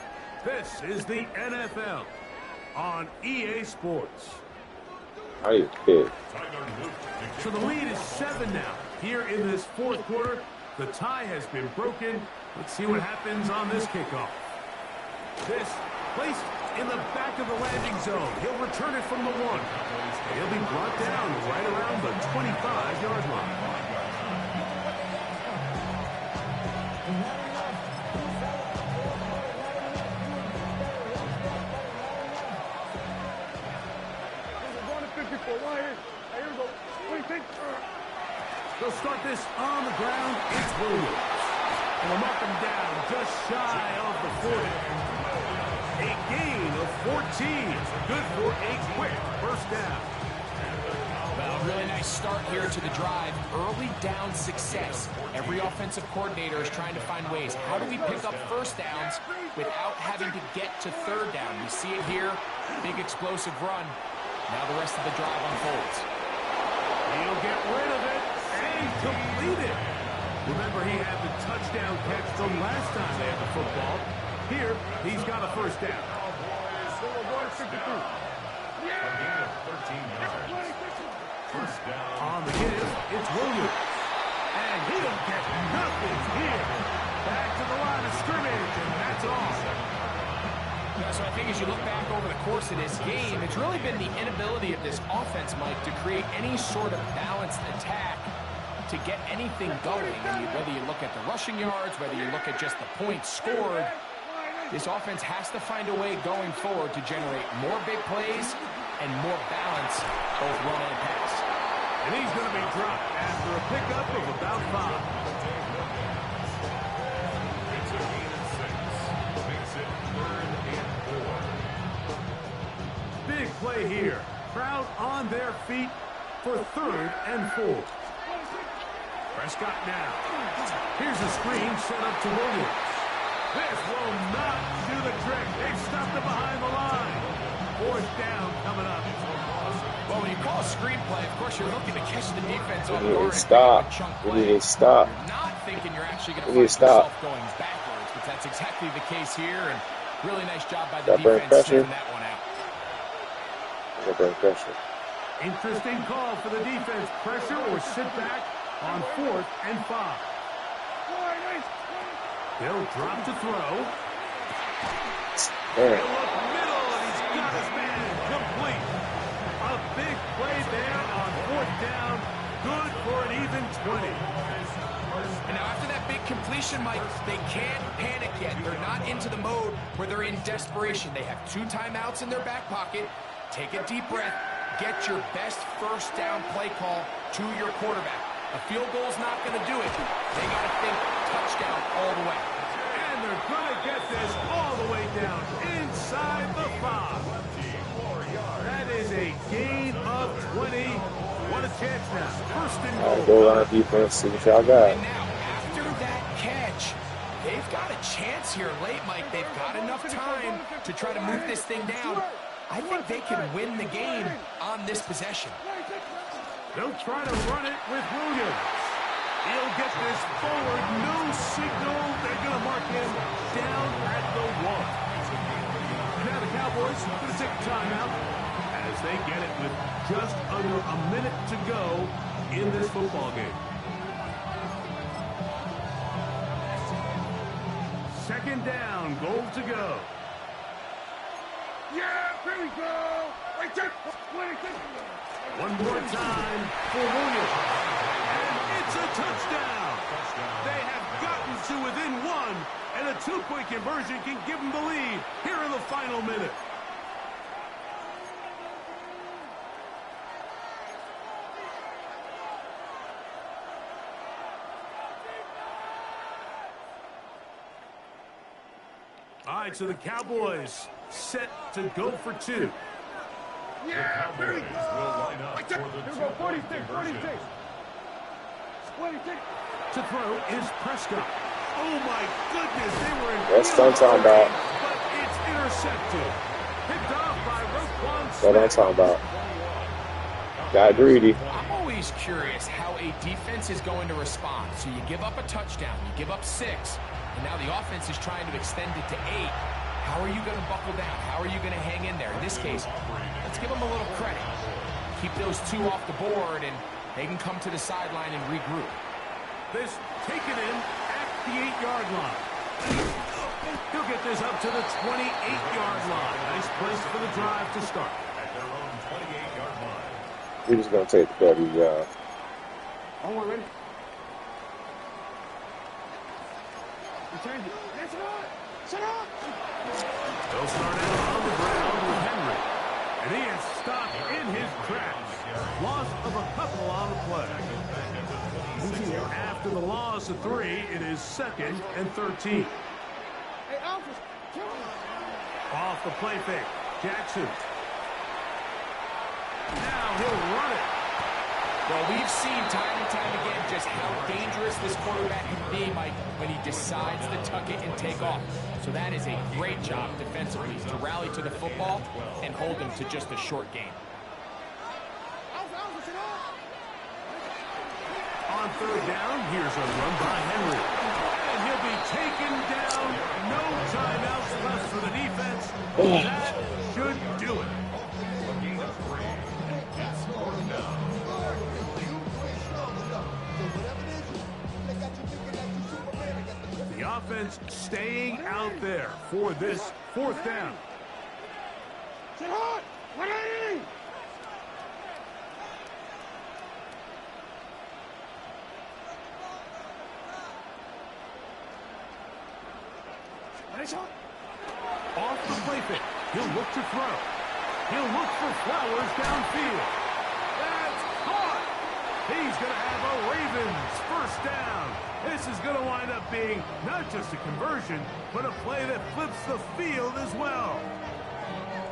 This is the NFL on EA Sports.
Are you kidding?
So the lead is 7 now. Here in this 4th quarter, the tie has been broken. Let's see what happens on this kickoff. This placed in the back of the landing zone. He'll return it from the 1. He'll be brought down right around the 25-yard line. They'll start this on the ground. It's Williams. And they'll mark him down just shy of the 40. A gain of 14. Good for a quick 1st down.
Well, really nice start here to the drive. Early down success. Every offensive coordinator is trying to find ways. How do we pick up 1st downs without having to get to 3rd down? You see it here. Big explosive run. Now the rest of the drive unfolds.
He'll get rid of it and complete it. Remember, he had the touchdown catch from last time they had the football. Here, he's got a 1st down. On the give, it's Williams. And he'll get nothing here. Back to the line of scrimmage, and that's all.
Yeah, so I think as you look back over the course of this game, it's really been the inability of this offense, Mike, to create any sort of balanced attack to get anything going. And whether you look at the rushing yards, whether you look at just the points scored, this offense has to find a way going forward to generate more big plays and more balance, both run and pass.
And he's going to be dropped after a pickup of about 5.
It's a gain of 6. Makes it 3rd and 4.
Big play here. Crowd on their feet for 3rd and 4. Prescott now. Here's a screen set up to Williams. This will not do the trick. They've stopped it behind the line. 4th down coming up.
Well, when you call a screen play, of course, you're looking to catch the defense off
We need
guard.
to stop. We need to stop.
You're not thinking you're actually going to
We need
find
to stop.
yourself going backwards, but that's exactly the case here, and really nice job by the
That bring
defense
pressure.
sniffing that one out.
That bring pressure.
Interesting call for the defense. Pressure or sit back on 4th and 5. They'll drop to throw.
Man.
He'll look middle, and he's got his man complete. A big play there on 4th down. Good for an even 20.
And now after that big completion, Mike, they can't panic yet. They're not into the mode where they're in desperation. They have 2 timeouts in their back pocket. Take a deep breath. Get your best 1st down play call to your quarterback. A field goal's not going to do it. They got to think touchdown all the way.
And they're going to get this all the way down inside the 5. That is a gain of 20. What a chance now. 1st and
All right,
goal.
go on defense. See what y'all got.
And now, after that catch, they've got a chance here late, Mike. They've got enough time to try to move this thing down. I think they can win the game on this possession.
They'll try to run it with Williams. He'll get this forward. No signal. They're going to mark him down at the 1. Now the Cowboys are going to take a timeout as they get it with just under a minute to go in this football game. 2nd down, goal to go.
Yeah, here we go. Right there. 26.
One more time for Williams. And it's a touchdown. They have gotten to within 1, and a 2-point conversion can give them the lead here in the final minute. All right, so the Cowboys set to go for 2.
The Cowboys will line up for the 2-point conversion.
26.
To throw is Prescott. Oh, my goodness, they were in
That's what I'm talking about.
but it's intercepted. Picked off by Roquan
That's what I'm
Smith.
talking about. Got greedy.
I'm always curious how a defense is going to respond. So you give up a touchdown, you give up 6, and now the offense is trying to extend it to 8. How are you going to buckle down? How are you going to hang in there? In this case, let's give them a little credit. Keep those 2 off the board, and they can come to the sideline and regroup.
This taken in at the 8-yard line. He'll get this up to the 28-yard line. Nice place for the drive to start.
At their own 28-yard line.
We're just going to take the W, y'all.
Oh, we're ready. Return it. That's right. Shut up.
They'll start out on the ground with Henry. And he is stopped in his tracks. Loss of a couple on the play. After the loss of 3, it is 2nd and 13.
Hey, Alpha.
Off the play fake. Jackson. Now he'll run it.
Well, we've seen time and time again just how dangerous this quarterback can be, Mike, when he decides to tuck it and take off. So that is a great job defensively to rally to the football and hold him to just a short game.
On 3rd down, here's a run by Henry. And he'll be taken down. No timeouts left for the defense. That should do it. The offense staying out there for this 4th down.
Sit hot. Ready.
Off the play fake. He'll look to throw. He'll look for Flowers downfield. That's caught. He's going to have a Ravens 1st down. This is going to wind up being not just a conversion, but a play that flips the field as well.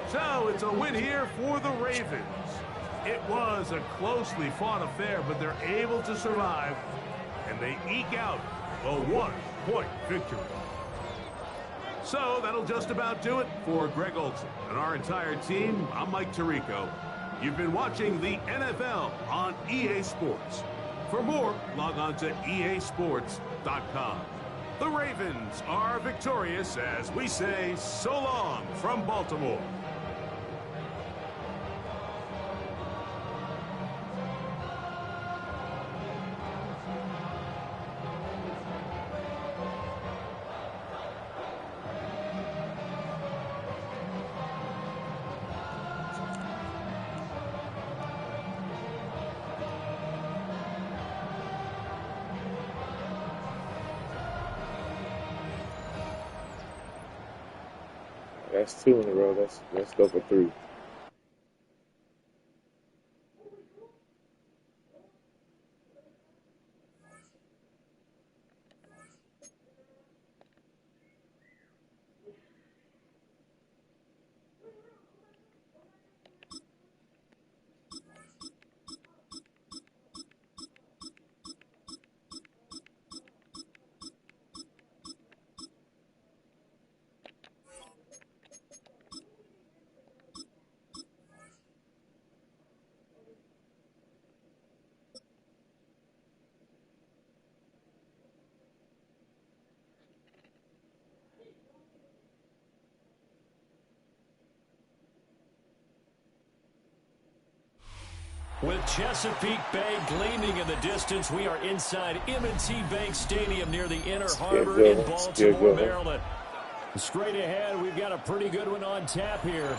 So it's a win here for the Ravens. It was a closely fought affair, but they're able to survive, and they eke out a 1-point victory. So that'll just about do it for Greg Olson and our entire team. I'm Mike Tirico. You've been watching the NFL on EA Sports. For more, log on to easports.com. The Ravens are victorious as we say so long from Baltimore.
That's 2 in a row. Let's go for 3.
With Chesapeake Bay gleaming in the distance, we are inside M&T Bank Stadium near the Inner Harbor in Baltimore, Maryland. Straight ahead, we've got a pretty good one on tap here,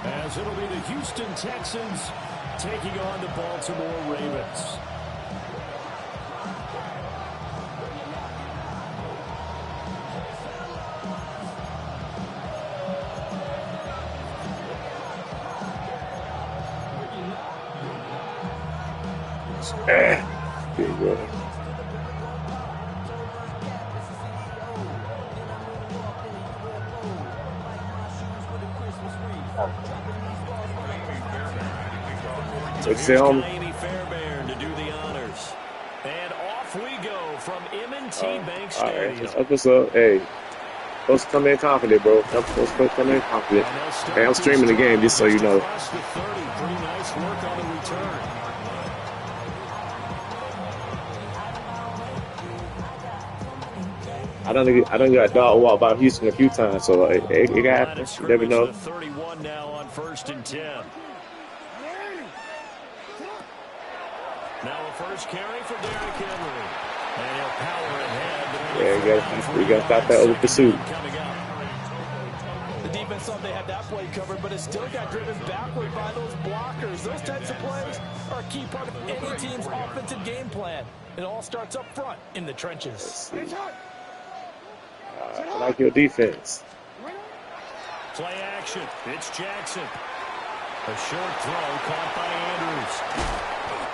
as it'll be the Houston Texans taking on the Baltimore Ravens.
There you go. It's
Amy Fairbairn to do the honors. And off we go from M&T Bank Stadium.
All right, up us up. Hey, supposed to come in confident, bro. I'm supposed to come in confident. Hey, I'm streaming the game, just so you know.
Pretty nice work on the return.
I done got dog walk by Houston a few times, so it got happen. You never know.
31 now on 1st and 10. Now a first carry for Derrick Henry. And he'll power ahead.
Yeah, we got to stop that over pursuit.
The defense thought they had that play covered, but it still got driven backward by those blockers. Those types of plays are a key part of any team's offensive game plan. It all starts up front in the trenches.
I like your defense.
Play action. It's Jackson. A short throw caught by Andrews.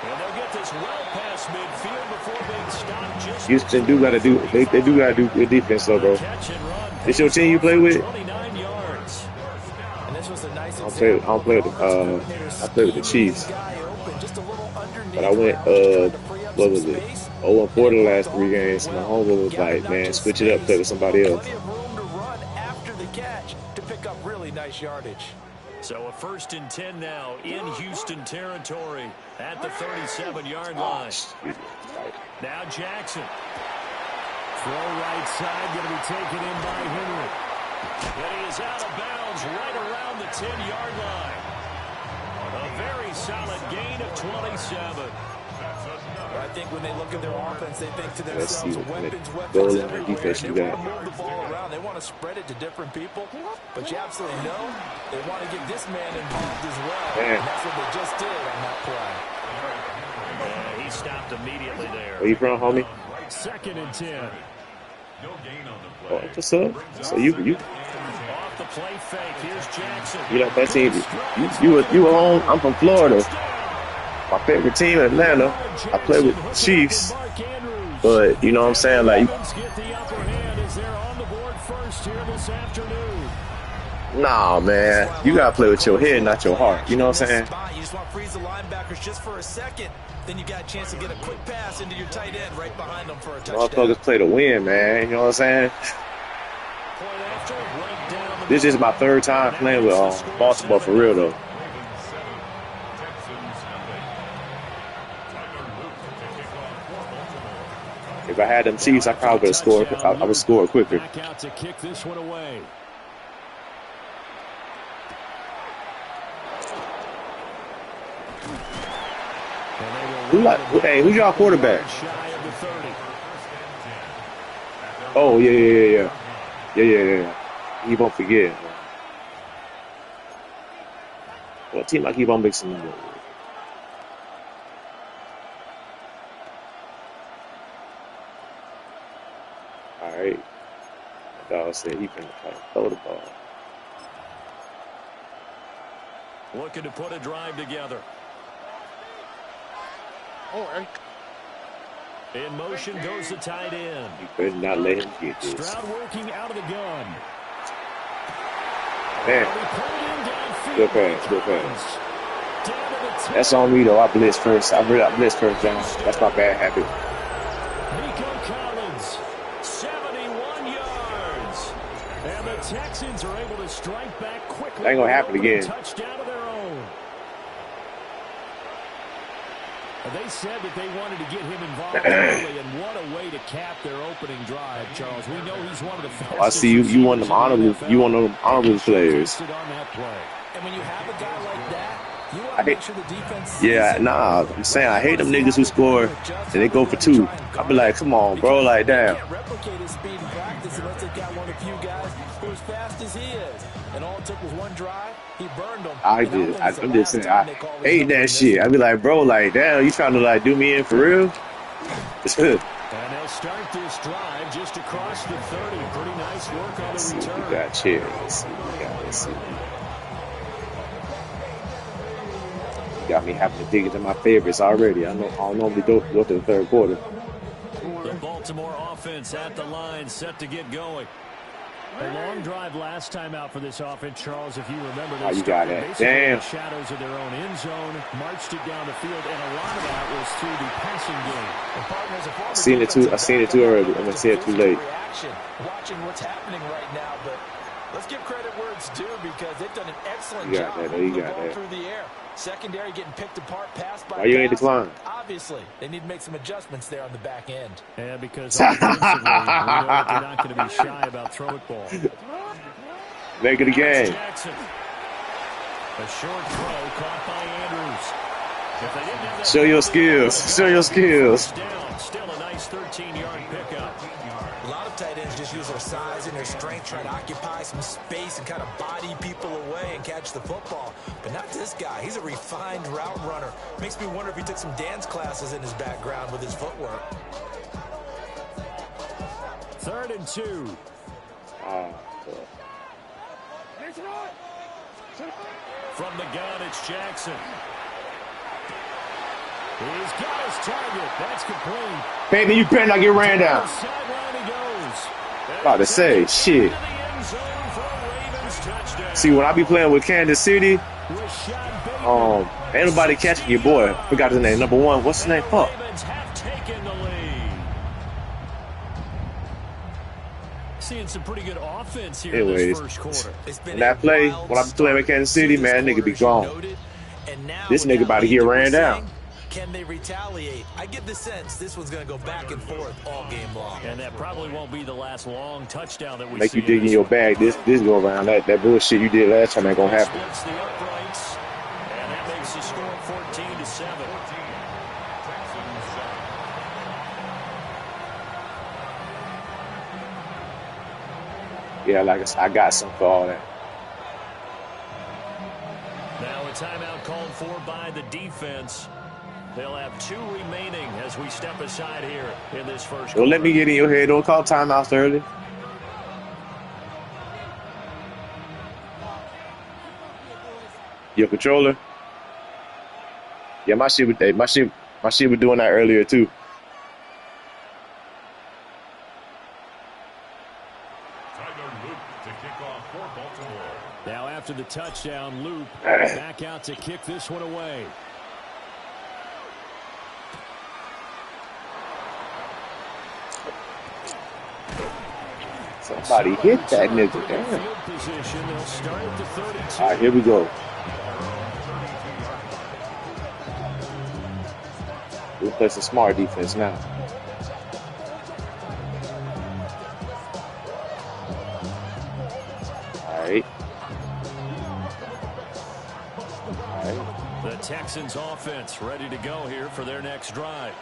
And they'll get this well past midfield before being stopped. Just
Houston do gotta do they do gotta do good defense, though, bro. This your team you play with?
29 yards.
And this was a nice
I play with the Chiefs. But I went what was it? 0-4 the last 3 games. My homie was like, man, switch it up, play with somebody else.
Plenty of room to run after the catch to pick up really nice yardage.
So a 1st and 10 now in Houston territory at the 37-yard line. Now Jackson. Throw right side, going to be taken in by Henry. And he is out of bounds right around the 10-yard line. A very solid gain of 27.
I think when they look at their offense, they think to themselves,
Let's see
weapons
goal in
everywhere.
the defense
They
you
want
got.
to move the ball around. They want to spread it to different people. But you absolutely know they want to get this man involved as well. And that's what they just did on that play.
Yeah, he stopped immediately there.
Where you from, homie?
2nd and 10.
Oh, what's up? So you
Off the play fake. Here's Jackson.
you like that team? You were home. I'm from Florida. My favorite team, Atlanta. I play with the Chiefs, but you know what I'm saying? Like,
Get the upper hand as they're on the board first here this afternoon.
nah, man. You gotta play with your head, not your heart. You know what I'm saying?
You just want to freeze the linebackers just for a second. Then you got a chance to get a quick pass into your tight end right behind them for a touchdown.
Motherfuckers play to win, man. You know what I'm saying? This is my 3rd time playing with Baltimore for real, though. If I had them Chiefs, I probably would have scored. I would score quicker.
Back out to kick this one away.
Who's y'all quarterback? Oh, yeah. You won't forget. What team I keep on mixing them with? All right. My dog said he finna try to throw the ball.
Looking to put a drive together. In motion goes the tight end.
You better not let him get this.
Stroud working out of the gun.
Man. Good pass. That's on me, though. I blitz first. I blitz first, John. That's my bad habit.
Nico Collins, 71 yards. And the Texans are able to strike back quickly.
That ain't gonna happen again.
Touchdown of their own. They said that they wanted to get him involved early, and what a way to cap their opening drive, Charles. We know he's one of the fastest.
I see you one of them honorable players.
And when you have a guy like that, you want to make sure the defense.
Yeah, nah. I'm saying I hate them niggas who score and they go for 2. I be like, come on, bro, like damn.
Can't replicate his speed in practice unless they've got one of few guys who are as fast as he is. And all it took was one drive. He burned them.
I'm just saying, I hate that shit. I be like, bro, like, damn, you trying to like do me in for real?
And they'll start this drive just across the 30. Pretty nice work on the return.
We got chairs. Let's see. Got me having to dig into my favorites already. I don't normally go to the 3rd quarter.
The Baltimore offense at the line, set to get going. A long drive last time out for this offense, Charles, if you remember.
Oh, you got it. Damn.
The shadows of their own end zone, marched it down the field, and a lot of that was through the passing game.
I seen it too early. I'm going to say it too late.
Watching what's happening right now, but let's give credit where it's due because they've done an excellent
You
job
got that.
moving
You
the
got
ball
that.
through the air. Secondary getting picked apart, passed by.
Why you ain't decline?
Obviously, they need to make some adjustments there on the back end.
Yeah, because offensively, we know that they're not going to be shy about throw it ball.
Make it a game.
Jackson. A short throw caught by Andrews. If they didn't have that,
Show your skills. Show your skills.
down. Still a nice 13-yard pickup.
A lot of tight ends just use their size and their strength, try to occupy some space and kind of body people away and catch the football. But not this guy. He's a refined route runner. Makes me wonder if he took some dance classes in his background with his footwork.
3rd and 2. From the gun, it's Jackson. He's got his target. That's complete.
Baby, you better not get ran down.
Sideline he goes.
About to say, shit. See, when I be playing with Kansas City, ain't nobody catching your boy. Forgot his name. Number 1. What's his name? Fuck.
Seeing some pretty good offense here
Anyways,
in this first quarter.
in that play, when I be playing with Kansas City, man, nigga be gone. This nigga about to get ran down.
Can they retaliate? I get the sense this one's going to go back and forth all game long.
And that probably won't be the last long touchdown that we
Make
see.
you dig in your bag. This go around. That bullshit you did last time ain't gonna happen.
Splits the uprights, and that makes the score 14-7.
Yeah, like I got some for all that.
Now a timeout called for by the defense. They'll have 2 remaining as we step aside here in this first quarter.
Don't let me get in your head. Don't call timeouts early. Your controller. Yeah, my shit was doing that earlier too.
Now after the touchdown, Luke back out to kick this one away.
Somebody hit that nigga. Damn. All right, here we go. We'll play some smart defense now. All right.
The Texans offense ready to go here for their next drive.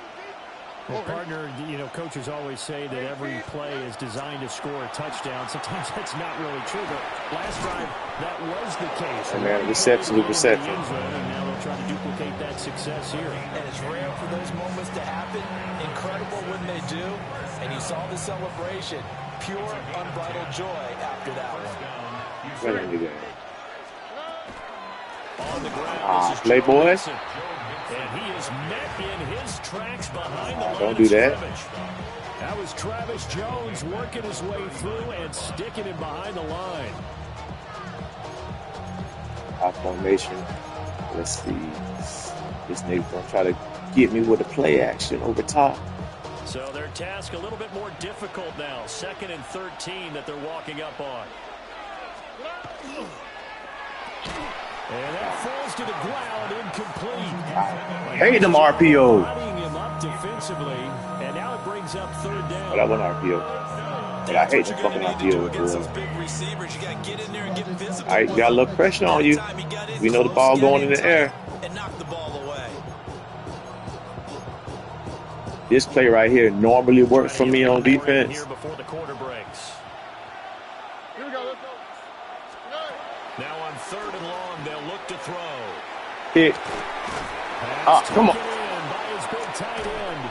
Well, partner, you know, coaches always say that every play is designed to score a touchdown. Sometimes that's not really true, but last drive, that was the case.
And man, reception.
And now they'll try to duplicate that success here.
And it's rare for those moments to happen. Incredible when they do. And you saw the celebration. Pure, unbridled joy after that one.
On the ground,
Playboy.
And he is met in his tracks behind the line.
Don't do that.
That was Travis Jones working his way through and sticking him behind the line.
High formation. Let's see. This nigga gonna try to get me with a play action over top.
So their task a little bit more difficult now. 2nd and 13 that they're walking up on. And that falls to the ground, incomplete.
I hate them RPO.
Him up defensively, and now it brings up 3rd down.
Oh, that one RPO. But I hate the fucking RPO. Alright, got a little pressure on you. We know the ball going in the air.
And knock the ball away.
This play right here normally works for me on defense.
Here before the quarter breaks.
Here we go. Let's go.
Now on 3rd and long, they'll look to throw.
Hit. Come on.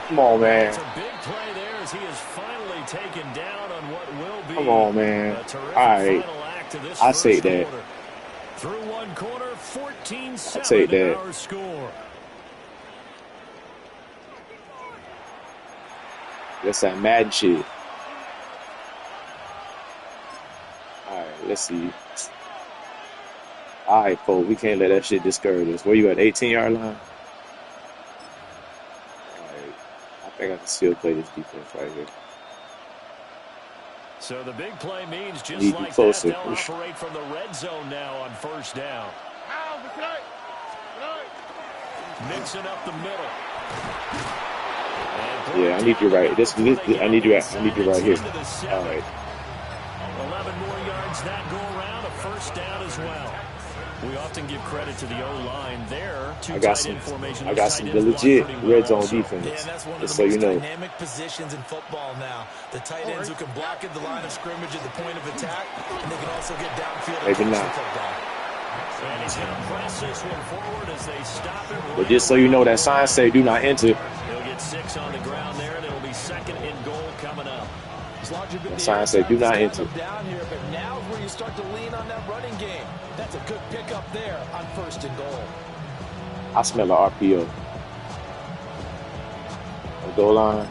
Come on, man.
It's a big play there as he is finally taken down on what will be.
Come on, man. All right. I say that.
Through one quarter, 14-7
I take that.
our score.
That's that Madden shit. All right, let's see. All right, folks, we can't let that shit discourage us. Where you at, 18-yard line? All right, I think I can still play this defense right here.
So the big play means just
Need
like
closer.
that, they'll operate from the red zone now on 1st down. Mixing up the middle.
Yeah, I need you right. I need you right here. All right.
11 more yards that go around, a 1st down as well. We often give credit to the O-line there.
I got some legit red zone defense.
Yeah, and that's one of
just
the
so
most
you know.
dynamic positions in football now. The tight ends who can block at the line of scrimmage at the point of attack, and they can also get downfield and
Maybe
catch
not.
the football.
And he's going to press this one forward as they stop it.
But just so you know, that sign say do not enter.
He'll get 6 on the ground there, and it'll be 2nd and goal coming up.
That sign say do not enter.
Down here, but now is where you start to lean on that running game. That's a good pickup there on 1st and goal.
I smell an RPO. On goal line.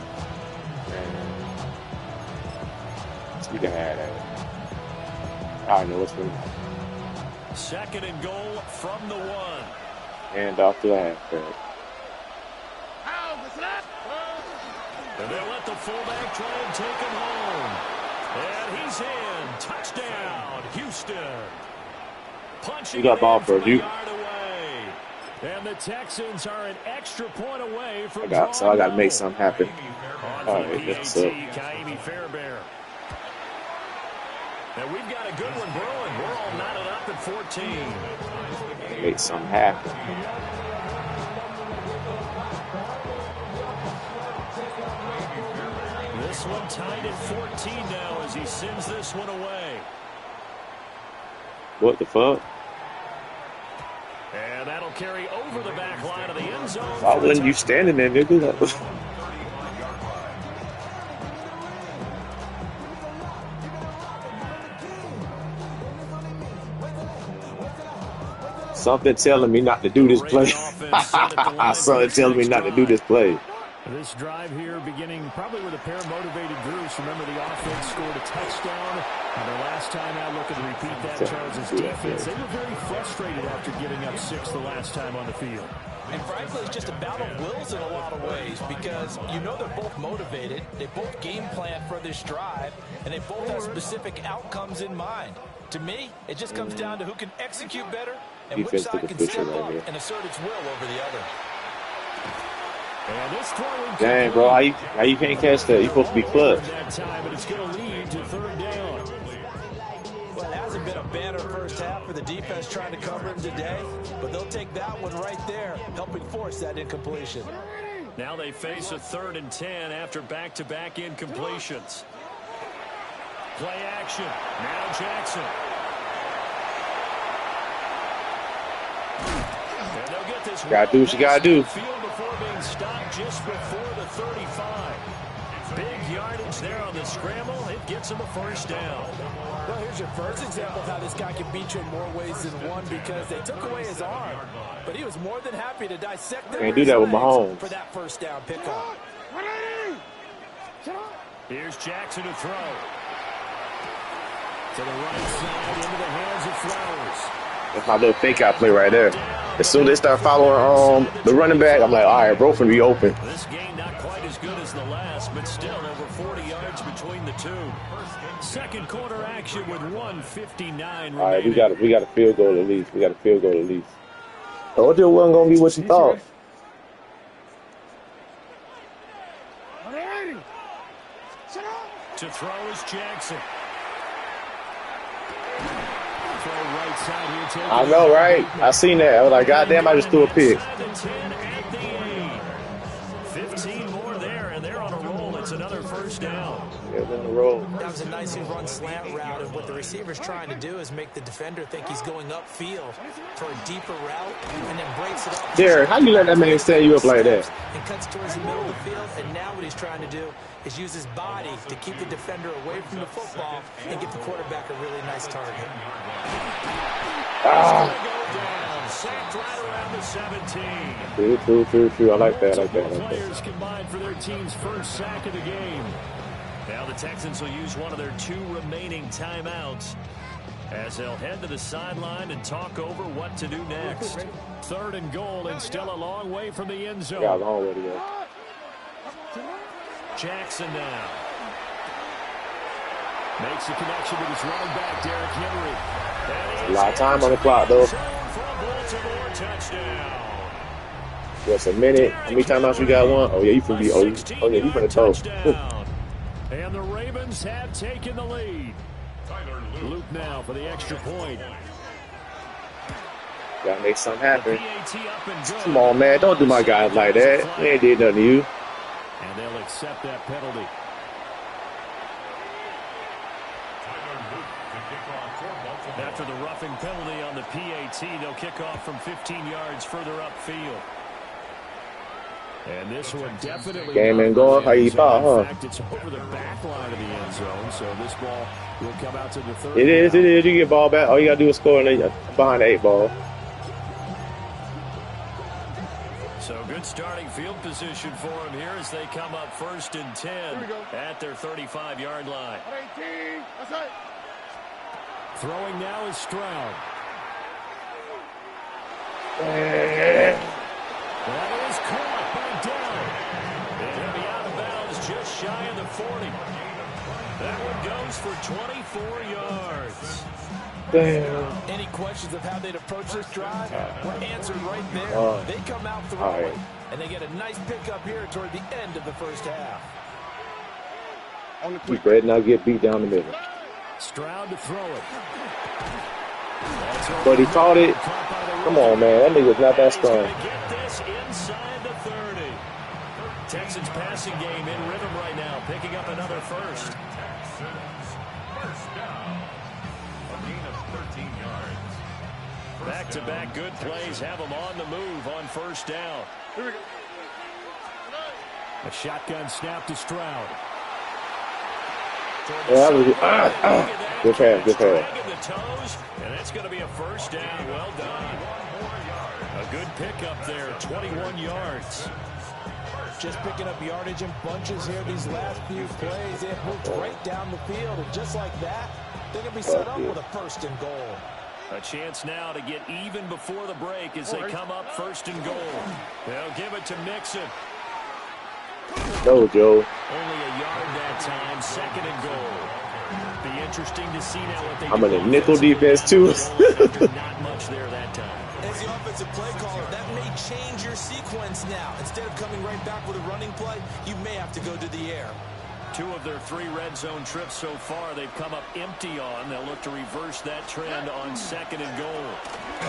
You can have that. I don't know what's going on.
2nd and goal from the 1.
And off to the halfback.
And they'll let the fullback try and take him home. And he's in. Touchdown, Houston. Punching
You got ball for you.
And the Texans are an extra point away from
I got to make something happen. All right, that's up.
And we've got a good one brewing. We're all knotted up at 14.
Make something happen.
This one tied at 14 now as he sends this one away.
What the fuck?
And that'll carry over the back line of the end zone.
Why wasn't you standing there, nigga? Something telling me not to do this play. Something telling me not to do this play.
This drive here beginning probably with a pair of motivated groups. Remember, the offense scored a touchdown. And their last time out, looking to repeat that, Charles' defense. They were very frustrated after giving up 6 the last time on the field.
And frankly, it's just a battle of wills in a lot of ways because you know they're both motivated. They both game plan for this drive, and they both have specific outcomes in mind. To me, it just comes down to who can execute better and which side can step up and assert its will over the other.
Dang, bro, how you can't catch that? You're supposed to be clutch.
It's going to lead to 3rd down.
Well, it hasn't been a banner first half for the defense trying to cover him today, but they'll take that one right there, helping force that incompletion.
Now they face a 3rd and 10 after back-to-back incompletions. Play action. Now Jackson. And they'll get this.
Gotta do what you gotta do.
Field before being stopped just before the 35. Big yardage there on the scramble. It gets him a 1st down.
Well, here's your first example of how this guy can beat you in more ways than one because they took away his arm, but he was more than happy to dissect them.
Can't do that with Mahomes.
For that 1st down pickup.
Here's Jackson to throw. To the right side, into the hands of Flowers.
That's my little fake out play right there. As soon as they start following the running back, I'm like, all right, bro, finna be open.
This game not quite as good as the last, but still over 40 yards between the two. 2nd quarter action with 1:59 remaining.
All right, we got a field goal at least. We got a field goal at least. Told you it wasn't gonna be what you thought.
To throw is Jackson. Right side here,
I know, right? I seen that. I was like, goddamn, I just threw a pick.
15 more there, and they're on a roll. It's another 1st down.
Yeah, we're on a roll.
That was a nicely run slant route, and what the receiver's trying to do is make the defender think he's going upfield for a deeper route, and then breaks it up.
Derek, how you let that man stand you up like that?
And cuts towards the middle of the field, and now what he's trying to do is use his body to keep the defender away from the football and give the quarterback a really nice target.
Sacked right around the 17.
True. I like that.
Players combined for their team's 1st sack of the game. Now the Texans will use one of their 2 remaining timeouts as they'll head to the sideline and talk over what to do next. 3rd and goal, and still a long way from the end zone.
Yeah, a long way to go.
Jackson now makes the connection with his running back, Derrick Henry.
A lot of time on the clock, though. What's a minute? How many timeouts you got? One? Oh yeah, you finna be. Oh yeah, you finna throw.
And the Ravens have taken the lead. Luke now for the extra point.
Gotta make something happen. Come on, man. Don't do my guys like that. They ain't did nothing to you.
And they'll accept that penalty. After the roughing penalty on the PAT, they'll kick off from 15 yards further upfield. And this one definitely
game ain't going how you thought, huh?
In fact, it's over the back line of the end zone, so this ball will come out to the 3rd.
It is. You get ball back. All you gotta do is score behind the 8 ball.
So good starting field position for them here as they come up 1st and 10 at their 35-yard line. Throwing now is Stroud. That is caught by Dell. It'll be out of bounds just shy of the 40. That one goes for 24 yards.
Damn.
Any questions of how they'd approach this drive were answered right there. They come out throwing, and they get a nice pickup here toward the end of the 1st half.
Keep ready now, get beat down the middle.
Stroud to throw it.
But he caught it. Come on, man. That nigga's not that strong.
Get this inside the 30. Texans passing game in rhythm right now, picking up another 1st.
gain of 13 yards.
Back-to-back good plays have them on the move on first down. A shotgun snap to Stroud.
Good pass, good pass.
The toes, and that's going to be a first down. Well done. A good pickup there, 21 yards.
Just picking up yardage in bunches here these last few plays. They have moved right down the field, and just like that, they're going to be set up with a first and goal.
A chance now to get even before the break as they come up first and goal. They'll give it to Mixon.
No, Joe.
Only a yard that time, second and goal. Be interesting to see now what they
I'm
do.
in a nickel defense, too.
Not much there that time.
As the offensive play caller, that may change your sequence now. Instead of coming right back with a running play, you may have to go to the air.
2 of their 3 red zone trips so far they've come up empty on. They'll look to reverse that trend on second and goal.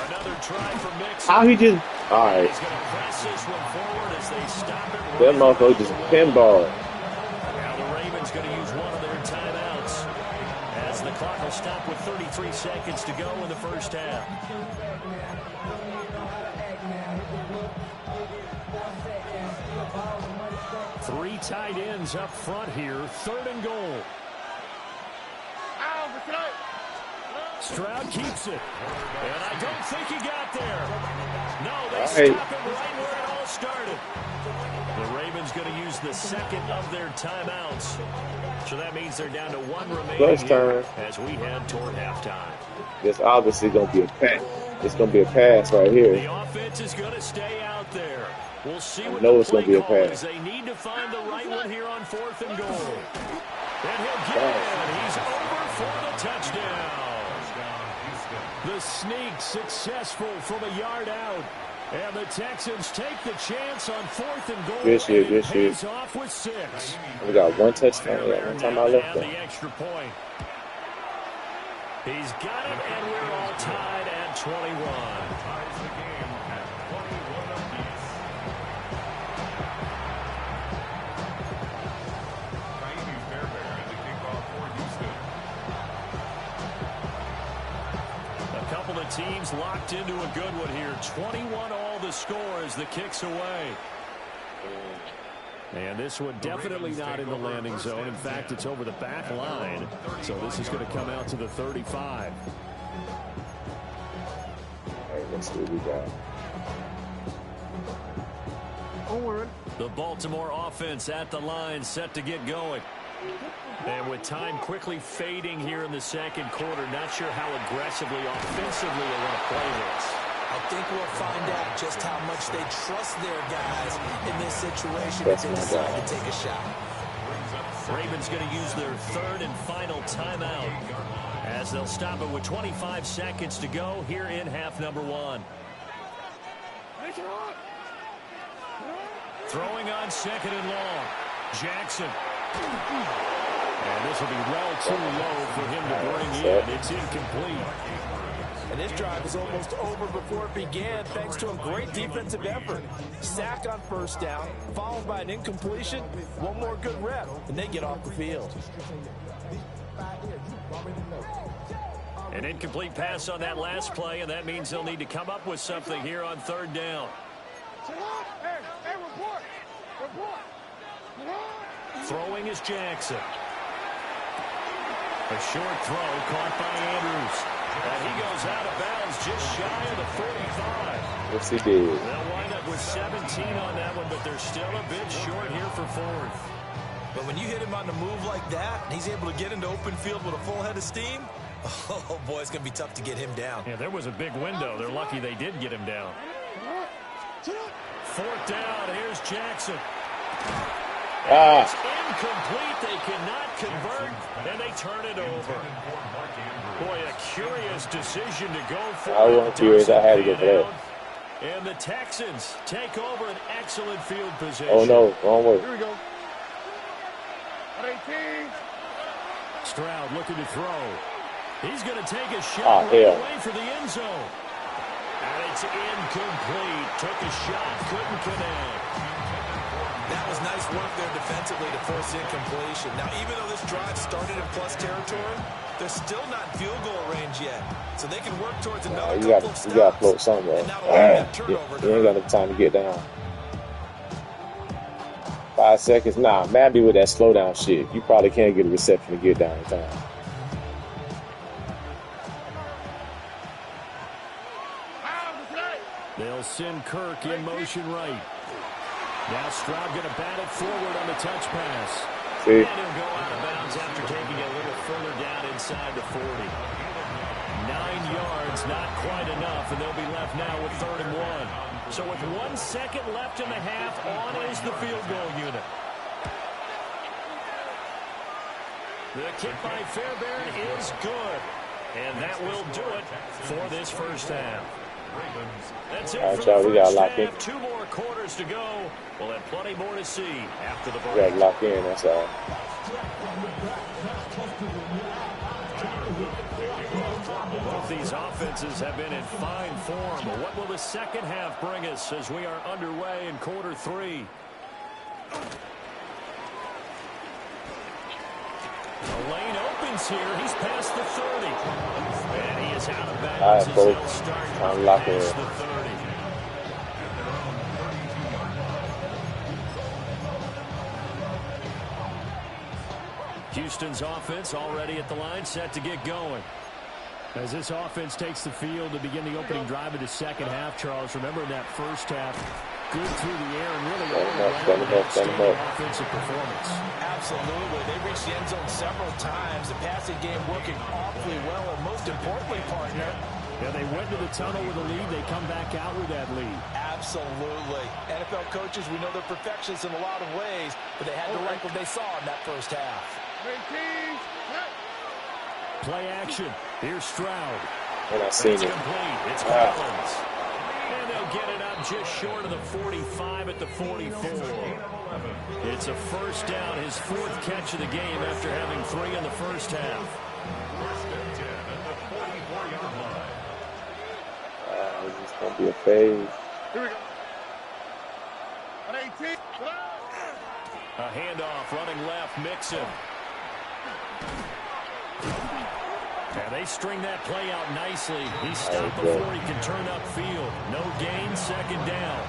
Another try for Mixon.
How he just... All right.
He's going to press this one forward as they stop it.
That motherfucker just pinball.
Now the Ravens going to use one of their timeouts as the clock will stop with 33 seconds to go in the first half. Three tight ends up front here. Third and goal. Stroud keeps it. And I don't think he got there. No, they stop it right where it all started. The Ravens going to use the second of their timeouts. So that means they're down to 1 remaining here as we head toward halftime.
It's obviously going to be a pass. It's going to be a pass right here.
The offense is going to stay out there. We'll see what
it's going to be a pass.
They need to find the right one here on 4th and goal. And he'll get it. He's over for the touchdown. The sneak successful from a yard out. And the Texans take the chance on 4th and goal.
Good shit, good shit.
Pays off with 6.
We got 1 touchdown. Yeah, one time I left
the extra point. He's got it, and we're all tied at 21.
Ties the game at 21 apiece. Raimi Fairbairn in the kickoff for Houston.
A couple of teams locked into a good one here. 21 all the score as the kick's away. And this one definitely not in the landing zone. In fact, it's over the back line. So this is going to come out to the 35.
Hey, let's see what we got.
The Baltimore offense at the line, set to get going. And with time quickly fading here in the second quarter, not sure how aggressively, offensively they want to play this.
I think we'll find out just how much they trust their guys in this situation if they decide to take a shot.
Ravens going to use their 3rd and final timeout as they'll stop it with 25 seconds to go here in half number 1. Throwing on 2nd and long. Jackson. And this will be well too low for him to bring in. It's incomplete.
And this drive is almost over before it began thanks to a great defensive effort. Sack on first down, followed by an incompletion. One more good rep, and they get off the field.
An incomplete pass on that last play, and that means they'll need to come up with something here on 3rd down. Throwing is Jackson. A short throw caught by Andrews. And he goes out of bounds just shy of the 45.
Yes, he did.
They'll wind up with 17 on that one, but they're still a bit short here for 4th.
But when you hit him on the move like that, and he's able to get into open field with a full head of steam, oh boy, it's going to be tough to get him down.
Yeah, there was a big window. They're lucky they did get him down. 4th down, here's Jackson. It's incomplete. They cannot convert, and they turn it over. Boy, a curious decision to go for.
I wasn't curious. I had to get that.
And the Texans take over an excellent field position.
Oh, no. Wrong way.
Here we go. 18.
Stroud looking to throw. He's going to take a shot right away for the end zone. And it's incomplete. Took a shot, couldn't connect.
That was nice work there defensively to force the incompletion. Now, even though this drive started in plus territory, they're still not in field goal range yet. So they can work towards another couple of stops.
You got to float somewhere. You ain't got enough time to get down. 5 seconds. Nah, Madden with that slow down shit. You probably can't get a reception to get down in time.
They'll send Kirk in motion right. Now Stroud going to bat it forward on the touch pass.
See?
And he'll go out of bounds after taking it a little further down inside the 40. 9 yards, not quite enough, and they'll be left now with 3rd and 1. So with 1 second left in the half, on is the field goal unit. The kick by Fairbairn is good. And that will do it for this first half. That's it for the first half. 2 more quarters to go. We'll have plenty more to see after the break.
We got to lock in, that's all.
Both these offenses have been in fine form. What will the second half bring us as we are underway in quarter 3? The lane opens here. He's past the 30. And he is out of bounds.
All right, folks. Time to lock in.
The 30. Houston's offense already at the line, set to get going. As this offense takes the field to begin the opening drive of the second half, Charles, remember in that first half, good through the air and really all-around offensive performance.
Absolutely. They reached the end zone several times. The passing game working awfully well, and most importantly, partner,
yeah, they went to the tunnel with a lead. They come back out with that lead.
Absolutely. NFL coaches, we know they're perfectionists in a lot of ways, but they had to like what they saw in that first half.
Play action. Here's Stroud.
And I seen it.
Complete. It's Collins. And they'll get it up just short of the 45 at the 44. It's a first down, his 4th catch of the game after having 3 in the first half.
First and 10 at the 44-yard line.
It's going to be a phase.
Here we go. On 18.
A handoff running left, Mixon. And they string that play out nicely. He stopped before he can turn upfield. No gain, 2nd down.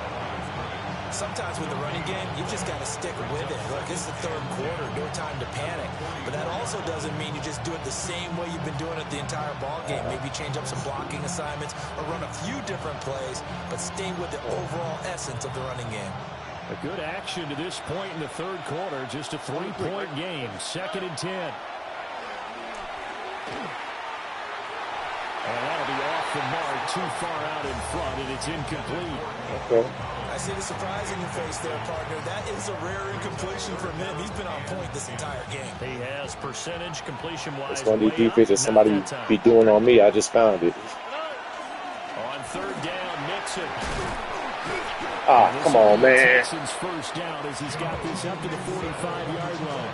Sometimes with the running game, you just got to stick with it. Look, it's the 3rd quarter, no time to panic. But that also doesn't mean you just do it the same way you've been doing it the entire ball game. Maybe change up some blocking assignments or run a few different plays, but stay with the overall essence of the running game.
A good action to this point in the 3rd quarter. Just a 3-point game. 2nd and 10. And that'll be off the mark, too far out in front, and it's incomplete.
Okay.
I see the surprise in your face there, partner. That is a rare incompletion from him. He's been on point this entire game.
He has percentage completion-wise.
It's one of these defenses somebody be doing on me. I just found it.
On 3rd down, Mixon.
Ah, come on, man.
Texans first down as he's got this up to the 45-yard line.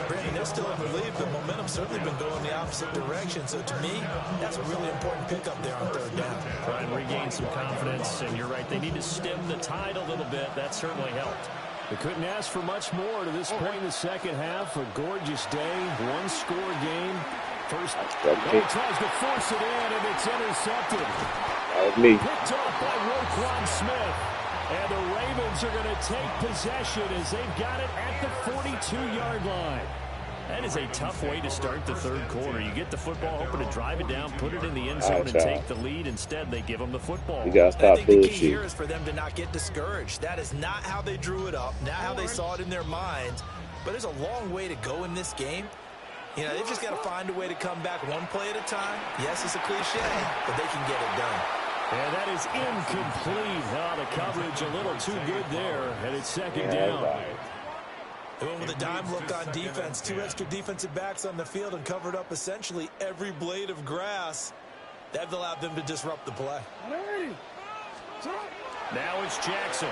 Brandon, they're still in the lead, but momentum's certainly been going the opposite direction. So to me, that's a really important pickup there on 3rd down.
Try and regain some confidence, and you're right, they need to stem the tide a little bit. That certainly helped. They couldn't ask for much more to this point in the second half. A gorgeous day, 1-score game. First, he tries to force it in, and it's intercepted.
That was me.
Picked off by Roquan Smith. And the Ravens are going to take possession as they've got it at the 42-yard line. That is a tough way to start the 3rd quarter. You get the football, hoping to drive it down, put it in the end zone, and take the lead. Instead, they give them the football.
You got to stop
I think the key
bullshit.
here is for them to not get discouraged. That is not how they drew it up, not how they saw it in their minds. But there's a long way to go in this game. You know, they've just got to find a way to come back one play at a time. Yes, it's a cliche, but they can get it done.
And that is incomplete. Oh, the coverage a little too good there, and it's 2nd down.
Right.
They went with a dime look on defense. 2 extra defensive backs on the field and covered up essentially every blade of grass. That allowed them to disrupt the play.
Now it's Jackson.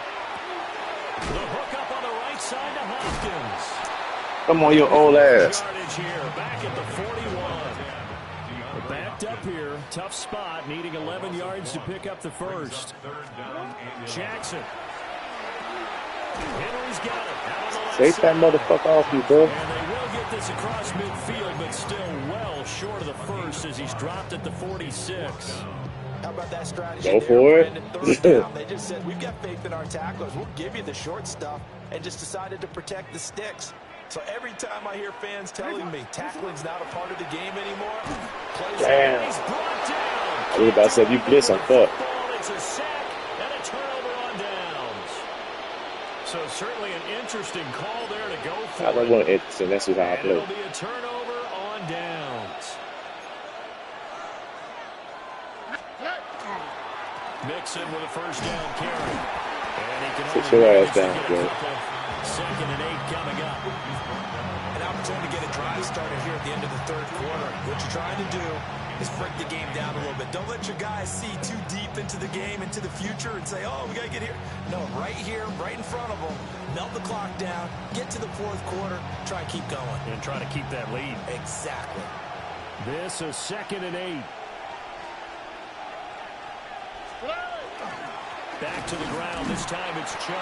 The hook up on the right side to Hopkins.
Come on, your old ass.
Yardage here, back at the 41. We're backed up here. Tough spot, needing 11 yards to pick up the first. Jackson.
Henry's got it.
Take that motherfucker off you, bro.
And they will get this across midfield, but still well short of the first as he's dropped at the 46.
How about that strategy?
Go for it.
Third down, they just said, we've got faith in our tacklers. We'll give you the short stuff, and just decided to protect the sticks. So every time I hear fans telling me tackling's not a part of the game anymore,
damn.
He's brought down.
I was about to say, if you blitz, I'm fucked.
It's a sack and a turnover on downs. So certainly an interesting call there to go for.
I don't want to interesting. That's just how I play.
It'll be a turnover on downs. Mixon with a first down carry. And he can
sit your ass down, bro.
2nd and 8 coming up.
An opportunity to get a drive started here at the end of the third quarter. What you're trying to do is break the game down a little bit. Don't let your guys see too deep into the game, into the future, and say, oh, we got to get here. No, right here, right in front of them. Melt the clock down, get to the fourth quarter, try and keep going.
And try to keep that lead.
Exactly.
This is 2nd and 8. Back to the ground. This time it's Chubb.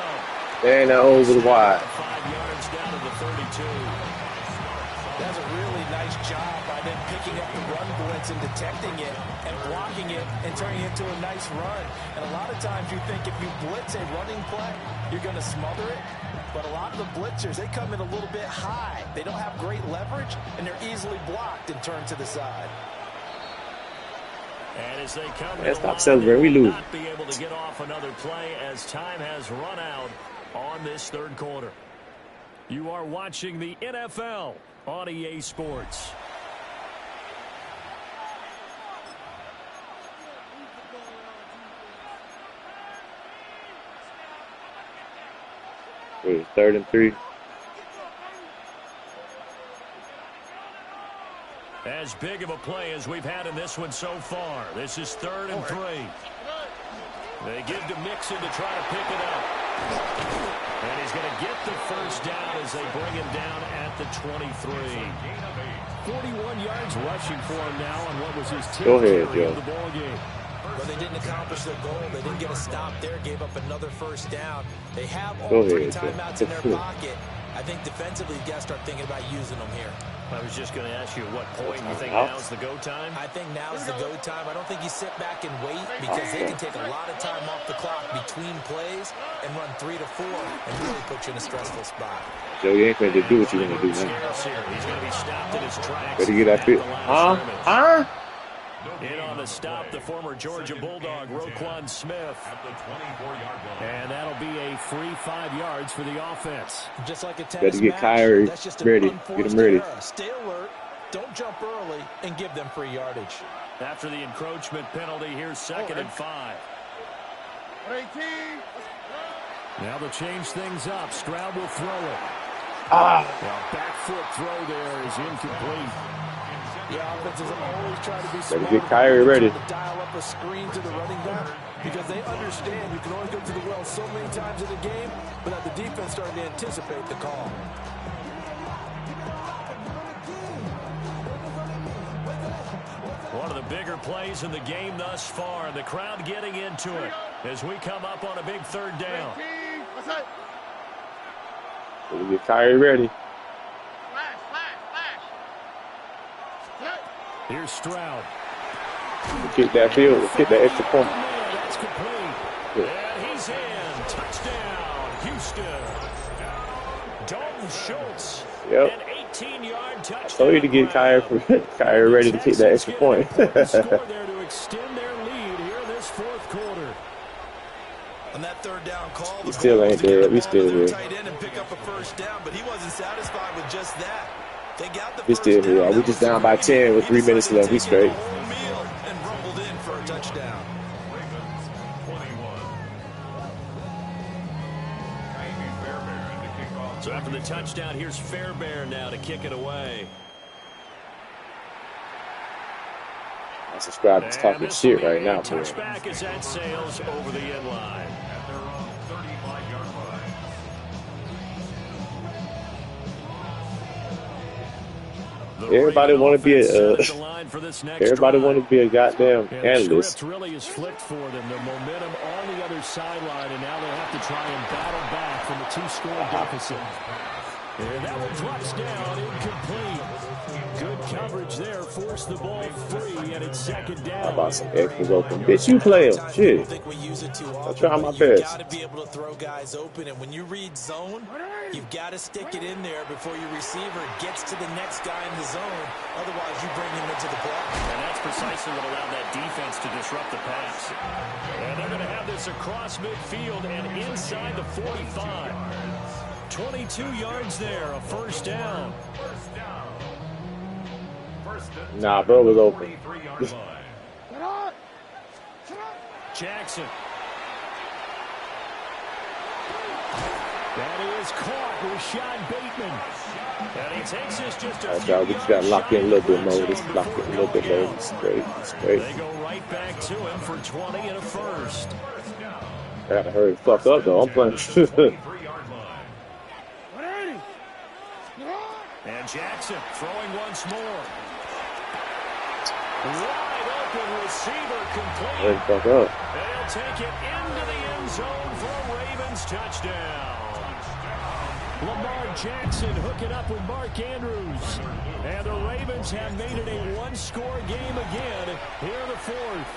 And that over the wide.
5 yards down to the 32.
That's a really nice job by them picking up the run blitz and detecting it and blocking it and turning it into a nice run. And a lot of times you think if you blitz a running play, you're going to smother it. But a lot of the blitzers, they come in a little bit high. They don't have great leverage, and they're easily blocked and turned to the side.
And as they come to
stop
the line,
celebrating. We
they will
lose.
not be able to get off another play as time has run out on this third quarter. You are watching the NFL on EA Sports.
Wait, 3rd and 3.
As big of a play as we've had in this one so far. This is 3rd and 3. They give to Mixon to try to pick it up. And he's going to get the first down as they bring him down at the 23. 41 yards rushing for him now on what was his 10th carry of the ball game.
But they didn't accomplish their goal. They didn't get a stop there, gave up another first down. They have all 3 timeouts in their pocket. I think defensively, you got to start thinking about using them here.
I was just going to ask you at what point you think now's the go time?
I think now's the go time. I don't think you sit back and wait because they can take a lot of time off the clock between plays and run 3 to 4 and really put you in a stressful spot.
Joe, you ain't going to do what you're going to do now.
He's going to be stopped in his tracks.
Better get that fit. Huh?
In on the stop, the former Georgia Bulldog, Roquan Smith. And that'll be a free 5 yards for the offense.
Just like a tennis
better get Kyrie ready. Get him ready.
Stay alert, don't jump early, and give them free yardage.
After the encroachment penalty, here's 2nd and 5. Now to change things up, Stroud will throw it. Well, back foot throw there is incomplete.
Yeah, offenses always try to be smart.
Better get Kyrie ready.
To dial up a screen to the running back because they understand you can only go to the well so many times in a game, but that the defense starting to anticipate the call.
One of the bigger plays in the game thus far, and the crowd getting into it as we come up on a big 3rd down.
Better get Kyrie ready.
Here's Stroud.
Kick that field. Kick that extra point.
That's complete. And he's in. Touchdown, Houston. Dalton Schultz.
Yep.
An 18-yard touchdown.
So you to get Kyrie ready to kick that extra point.
Score there to extend their lead here in this 4th quarter.
On that 3rd down call,
we still ain't dead. We still here.
Tight end and pick up a first down, but he wasn't satisfied with just that.
We still here. We just down by 10 with 3 minutes left. We straight.
And rumbled in for a touchdown.
So after the touchdown, here's Fairbairn now to kick it away.
I subscribe to talking shit right now, boy.
Touchback is at Sales over the end line.
Everybody want to be a goddamn analyst.
Script really is flipped for them. The momentum on the other sideline, and now they have to try and battle back from a 2-score deficit. And that one drops down, incomplete. Good coverage there, forced the ball free, and it's second down.
How about some extras open? Bitch, you play them. Shit. I'll try my best.
You got to be able to throw guys open, and when you read zone, you've got to stick it in there before your receiver gets to the next guy in the zone. Otherwise, you bring him into the play.
And that's precisely what allowed that defense to disrupt the pass. And they're going to have this across midfield and inside the 45. 22 yards there, a first down.
Nah, bro was open.
Jackson. That is caught with Rashad Bateman. And he takes this just a few
we just got to lock in a little bit more. Just lock in a little bit more. It's great.
They go right back to him for 20 and a first.
I got to hurry the fuck up, though. I'm playing.
And Jackson throwing once more. Wide open receiver complete.
Hurry the fuck up.
They'll take it into the end zone for a Ravens touchdown. Lamar Jackson hooking up with Mark Andrews. And the Ravens have made it a one-score game again here in the fourth.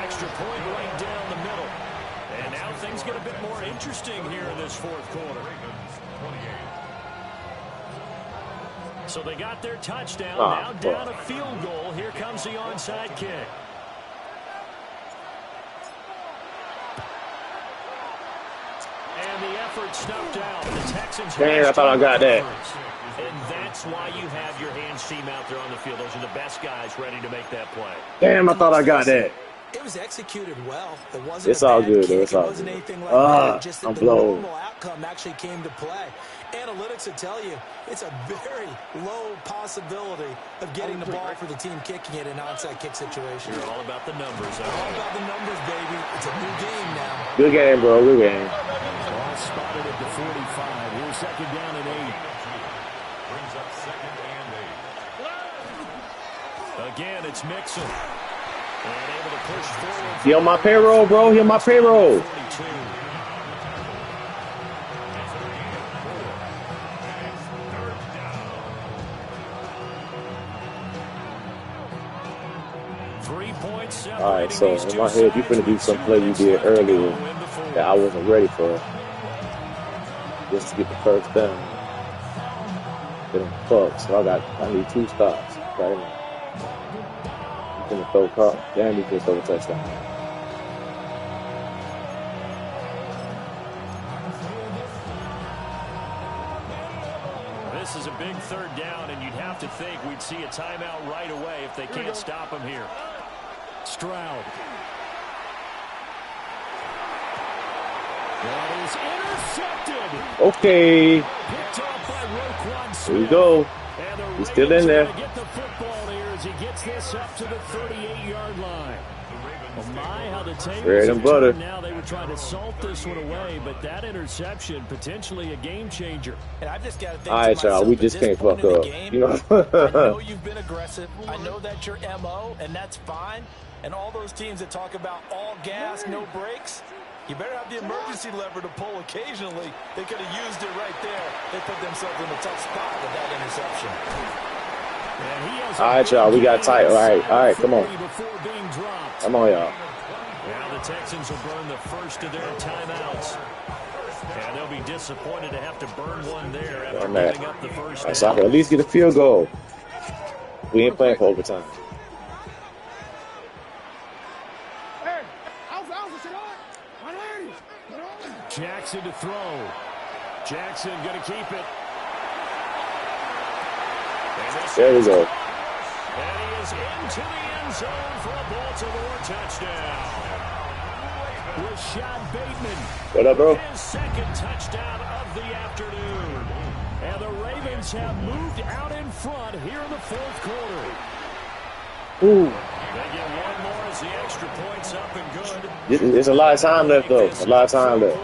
Extra point right down the middle. And now things get a bit more interesting here in this fourth quarter. So they got their touchdown. Now down a field goal. Here comes the onside kick. And the effort snuffed out. The Texans.
Dang, I thought I got that.
And that's why you have your hands team out there on the field. Those are the best guys ready to make that play.
Damn, I thought I got that.
It was executed well. It wasn't
it's all good, though. It's all
good.
Anything
like that. Just that
I'm
the
blown.
normal outcome actually came to play. Analytics will tell you it's a very low possibility of getting the ball for the team kicking it in an onside kick situation.
You're all about the numbers.
All about the numbers, baby. It's a new game now.
Good game, bro. Good game.
Ball spotted at the 45. Here's second down and 8.
Brings up second and 8.
Again, it's Mixon. And able to push forward.
He on my payroll, bro. He on my payroll.
42.
All right, so in my head, you're going to do some play you did earlier that I wasn't ready for, just to get the first down. Get him fucked. So I need 2 stops right now. He's going to throw car. Damn, he's going to throw a touchdown.
This is a big third down, and you'd have to think we'd see a timeout right away if they can't stop him here. Stroud. That is intercepted.
Okay.
Picked off by Roquan Smith.
Here we go. He's still in there.
Get the football here as he gets this up to the 38-yard line. Oh my, how the tables have turned now. They were trying to salt this one away, but that interception potentially a game changer.
And I've just got to think
all right, y'all, we just can't fuck up. You know,
I know you've been aggressive. I know that's your MO, and that's fine. And all those teams that talk about all gas, no brakes, you better have the emergency lever to pull occasionally. They could have used it right there. They put themselves in a tough spot with that interception.
All right, y'all, we got tight. All right, come on. Come on, y'all.
Now the Texans will burn the first of their timeouts. And they'll be disappointed to have to burn one there after giving up the first down.
So I can at least get a field goal. We ain't playing for overtime.
Jackson to throw. Jackson going to keep it.
There we go.
And he is into the end zone for a Baltimore touchdown. Rashad Bateman.
What up, bro?
His second touchdown of the afternoon. And the Ravens have moved out in front here in the fourth quarter.
Ooh.
They get one more as the extra point's up and good.
There's a lot of time left, though. A lot of time left.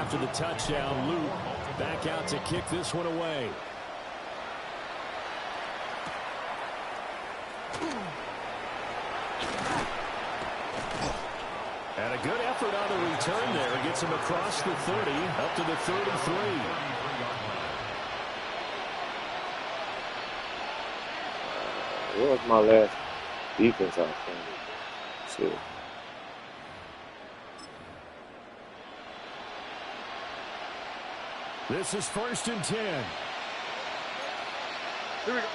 after the touchdown. Luke back out to kick this one away. And a good effort on the return there. Gets him across the 30, up to the 33.
What was my last defense I was playing? Shit.
This is 1st and 10.
Here we go.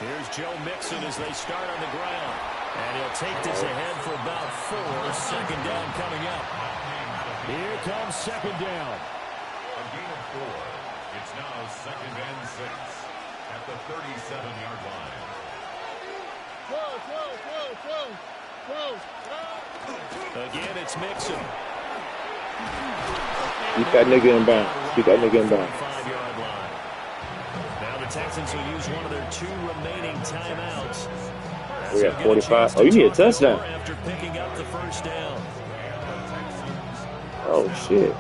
Here's Joe Mixon as they start on the ground. And he'll take this ahead for about 4. Second down coming up. Here comes second down.
A gain of 4. It's now 2nd and 6 at the 37-yard line.
Again, it's Mixon.
Keep that nigga in bounds. Keep that nigga in bounds.
5-yard line. Now the Texans will use one of their 2 remaining timeouts.
We got 45. Oh, you need a touchdown.
After picking up the first down.
Oh, shit.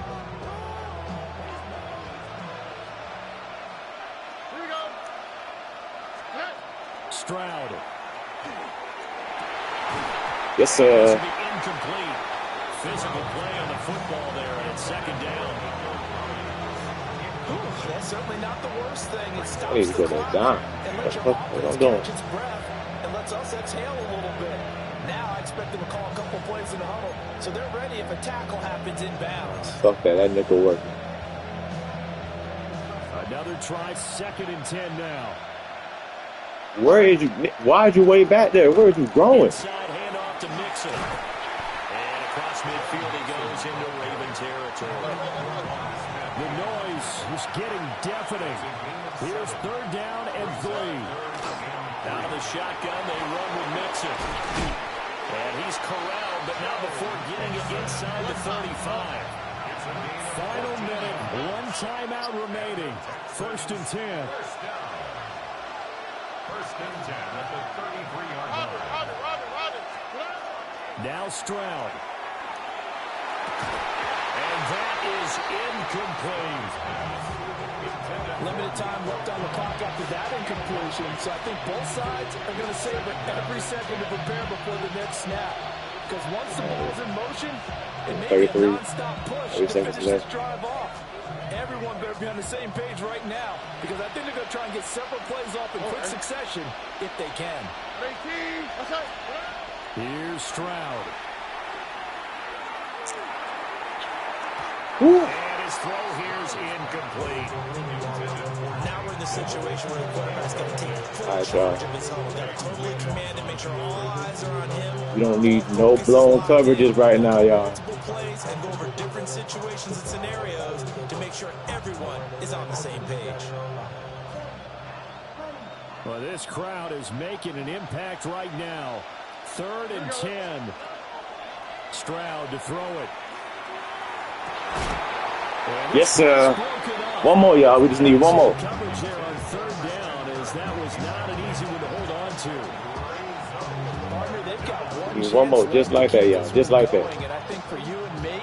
Stroud.
Yes, sir.
Incomplete. Physical play on the football there, and it's second down.
That's certainly not the worst thing. It
I
stops
need to go
the
to
clock
down.
and
What
lets
the
your
fuck am I
offense
doing?
catch its breath and lets us exhale a little bit. Now I expect them to call a couple plays in the huddle, so they're ready if a tackle happens inbounds.
Fuck that. That nickel working.
Another try, 2nd and 10 now.
Where is you? Why did you way back there? Where is you growing?
Inside handoff to Mixon. And across midfield he goes into Raven territory. The noise is getting deafening. Here's 3rd down and 3. Out of the shotgun, they run with Mixon. And he's corralled, but now before getting it inside the 35. Final minute, 1 timeout remaining. 1st and 10.
1st and 10 at the 33-yard line.
Now Stroud. And that is incomplete.
Limited time left on the clock after that incompletion, so I think both sides are going to savor every second to prepare before the next snap. Because once the ball's in motion, it may be a non-stop push to finish this drive off. Everyone better be on the same page right now, because I think they're going to try and get several plays off in quick succession if they can.
Here's Stroud.
Ooh.
And his throw here's incomplete.
Now we're in the situation where the quarterback's going to take full charge of his own. Got to totally command and make sure all eyes are on him.
You don't need no blown coverages right now, y'all.
Multiple plays and go over different situations and scenarios to make sure everyone is on the same page.
Well, this crowd is making an impact right now. 3rd and 10. Stroud to throw it.
Yes, sir. One more, y'all. We just need one more.
Coverage there on 3rd down, as that was not an easy one to hold on to.
Partner, they've got
One more, just like that, y'all. Just like that.
And I think for you and me,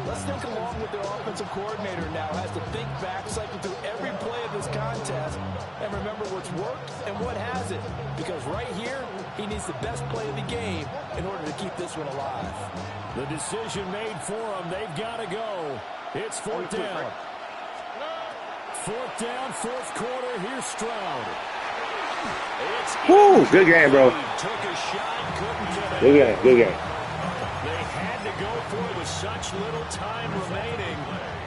let's think along with their offensive coordinator now. Has to think back, cycle through every play of this contest, and remember what's worked and what hasn't. Because right here, he needs the best play of the game in order to keep this one alive.
The decision made for him. They've got to go. It's 4th down. 4th down, 4th quarter. Here's Stroud.
Woo, good game, bro.
Took a shot, couldn't get it.
Good game, good game.
They had to go for it with such little time remaining,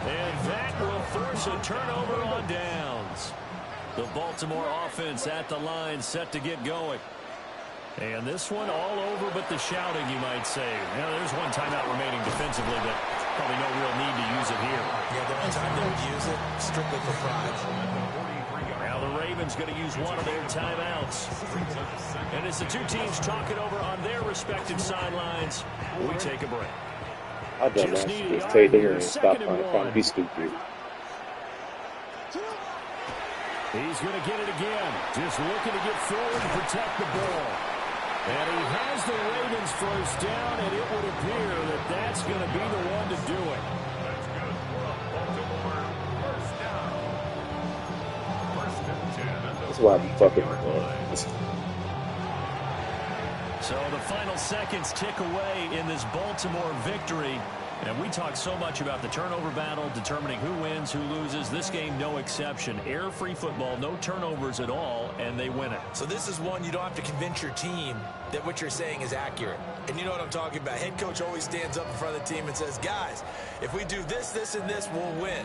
and that will force a turnover on downs. The Baltimore offense at the line, set to get going. And this one all over but the shouting, you might say. Now, there's one timeout remaining defensively, but probably no real need to use it here.
Yeah, the only time they would use it, strictly for pride.
Now the Ravens going to use one of their timeouts. And as the 2 teams talk it over on their respective sidelines, we take a break.
I done that. Just take the and stop trying to be stupid.
He's going to get it again. Just looking to get forward and protect the ball. And he has the Ravens first down, and it would appear that that's going to be the one to do it.
That's good for a Baltimore first down. First and 10.
That's why I'm fucking with
So the final seconds tick away in this Baltimore victory. And we talked so much about the turnover battle, determining who wins, who loses. This game, no exception. Air-free football, no turnovers at all, and they win it.
So this is one you don't have to convince your team that what you're saying is accurate. And you know what I'm talking about. Head coach always stands up in front of the team and says, guys, if we do this, this, and this, we'll win.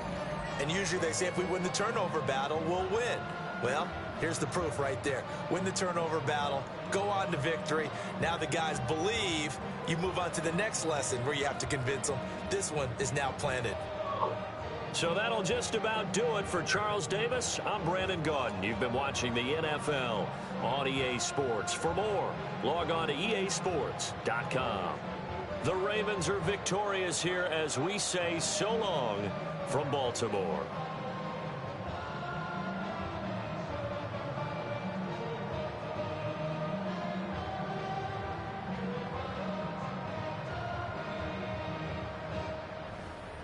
And usually they say if we win the turnover battle, we'll win. Well, here's the proof right there. Win the turnover battle, go on to victory. Now the guys believe. You move on to the next lesson where you have to convince them. This one is now planted.
So that'll just about do it for Charles Davis. I'm Brandon Gaudin. You've been watching the NFL on EA Sports. For more, log on to easports.com. The Ravens are victorious here as we say so long from Baltimore.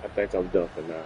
I think I'm done for now.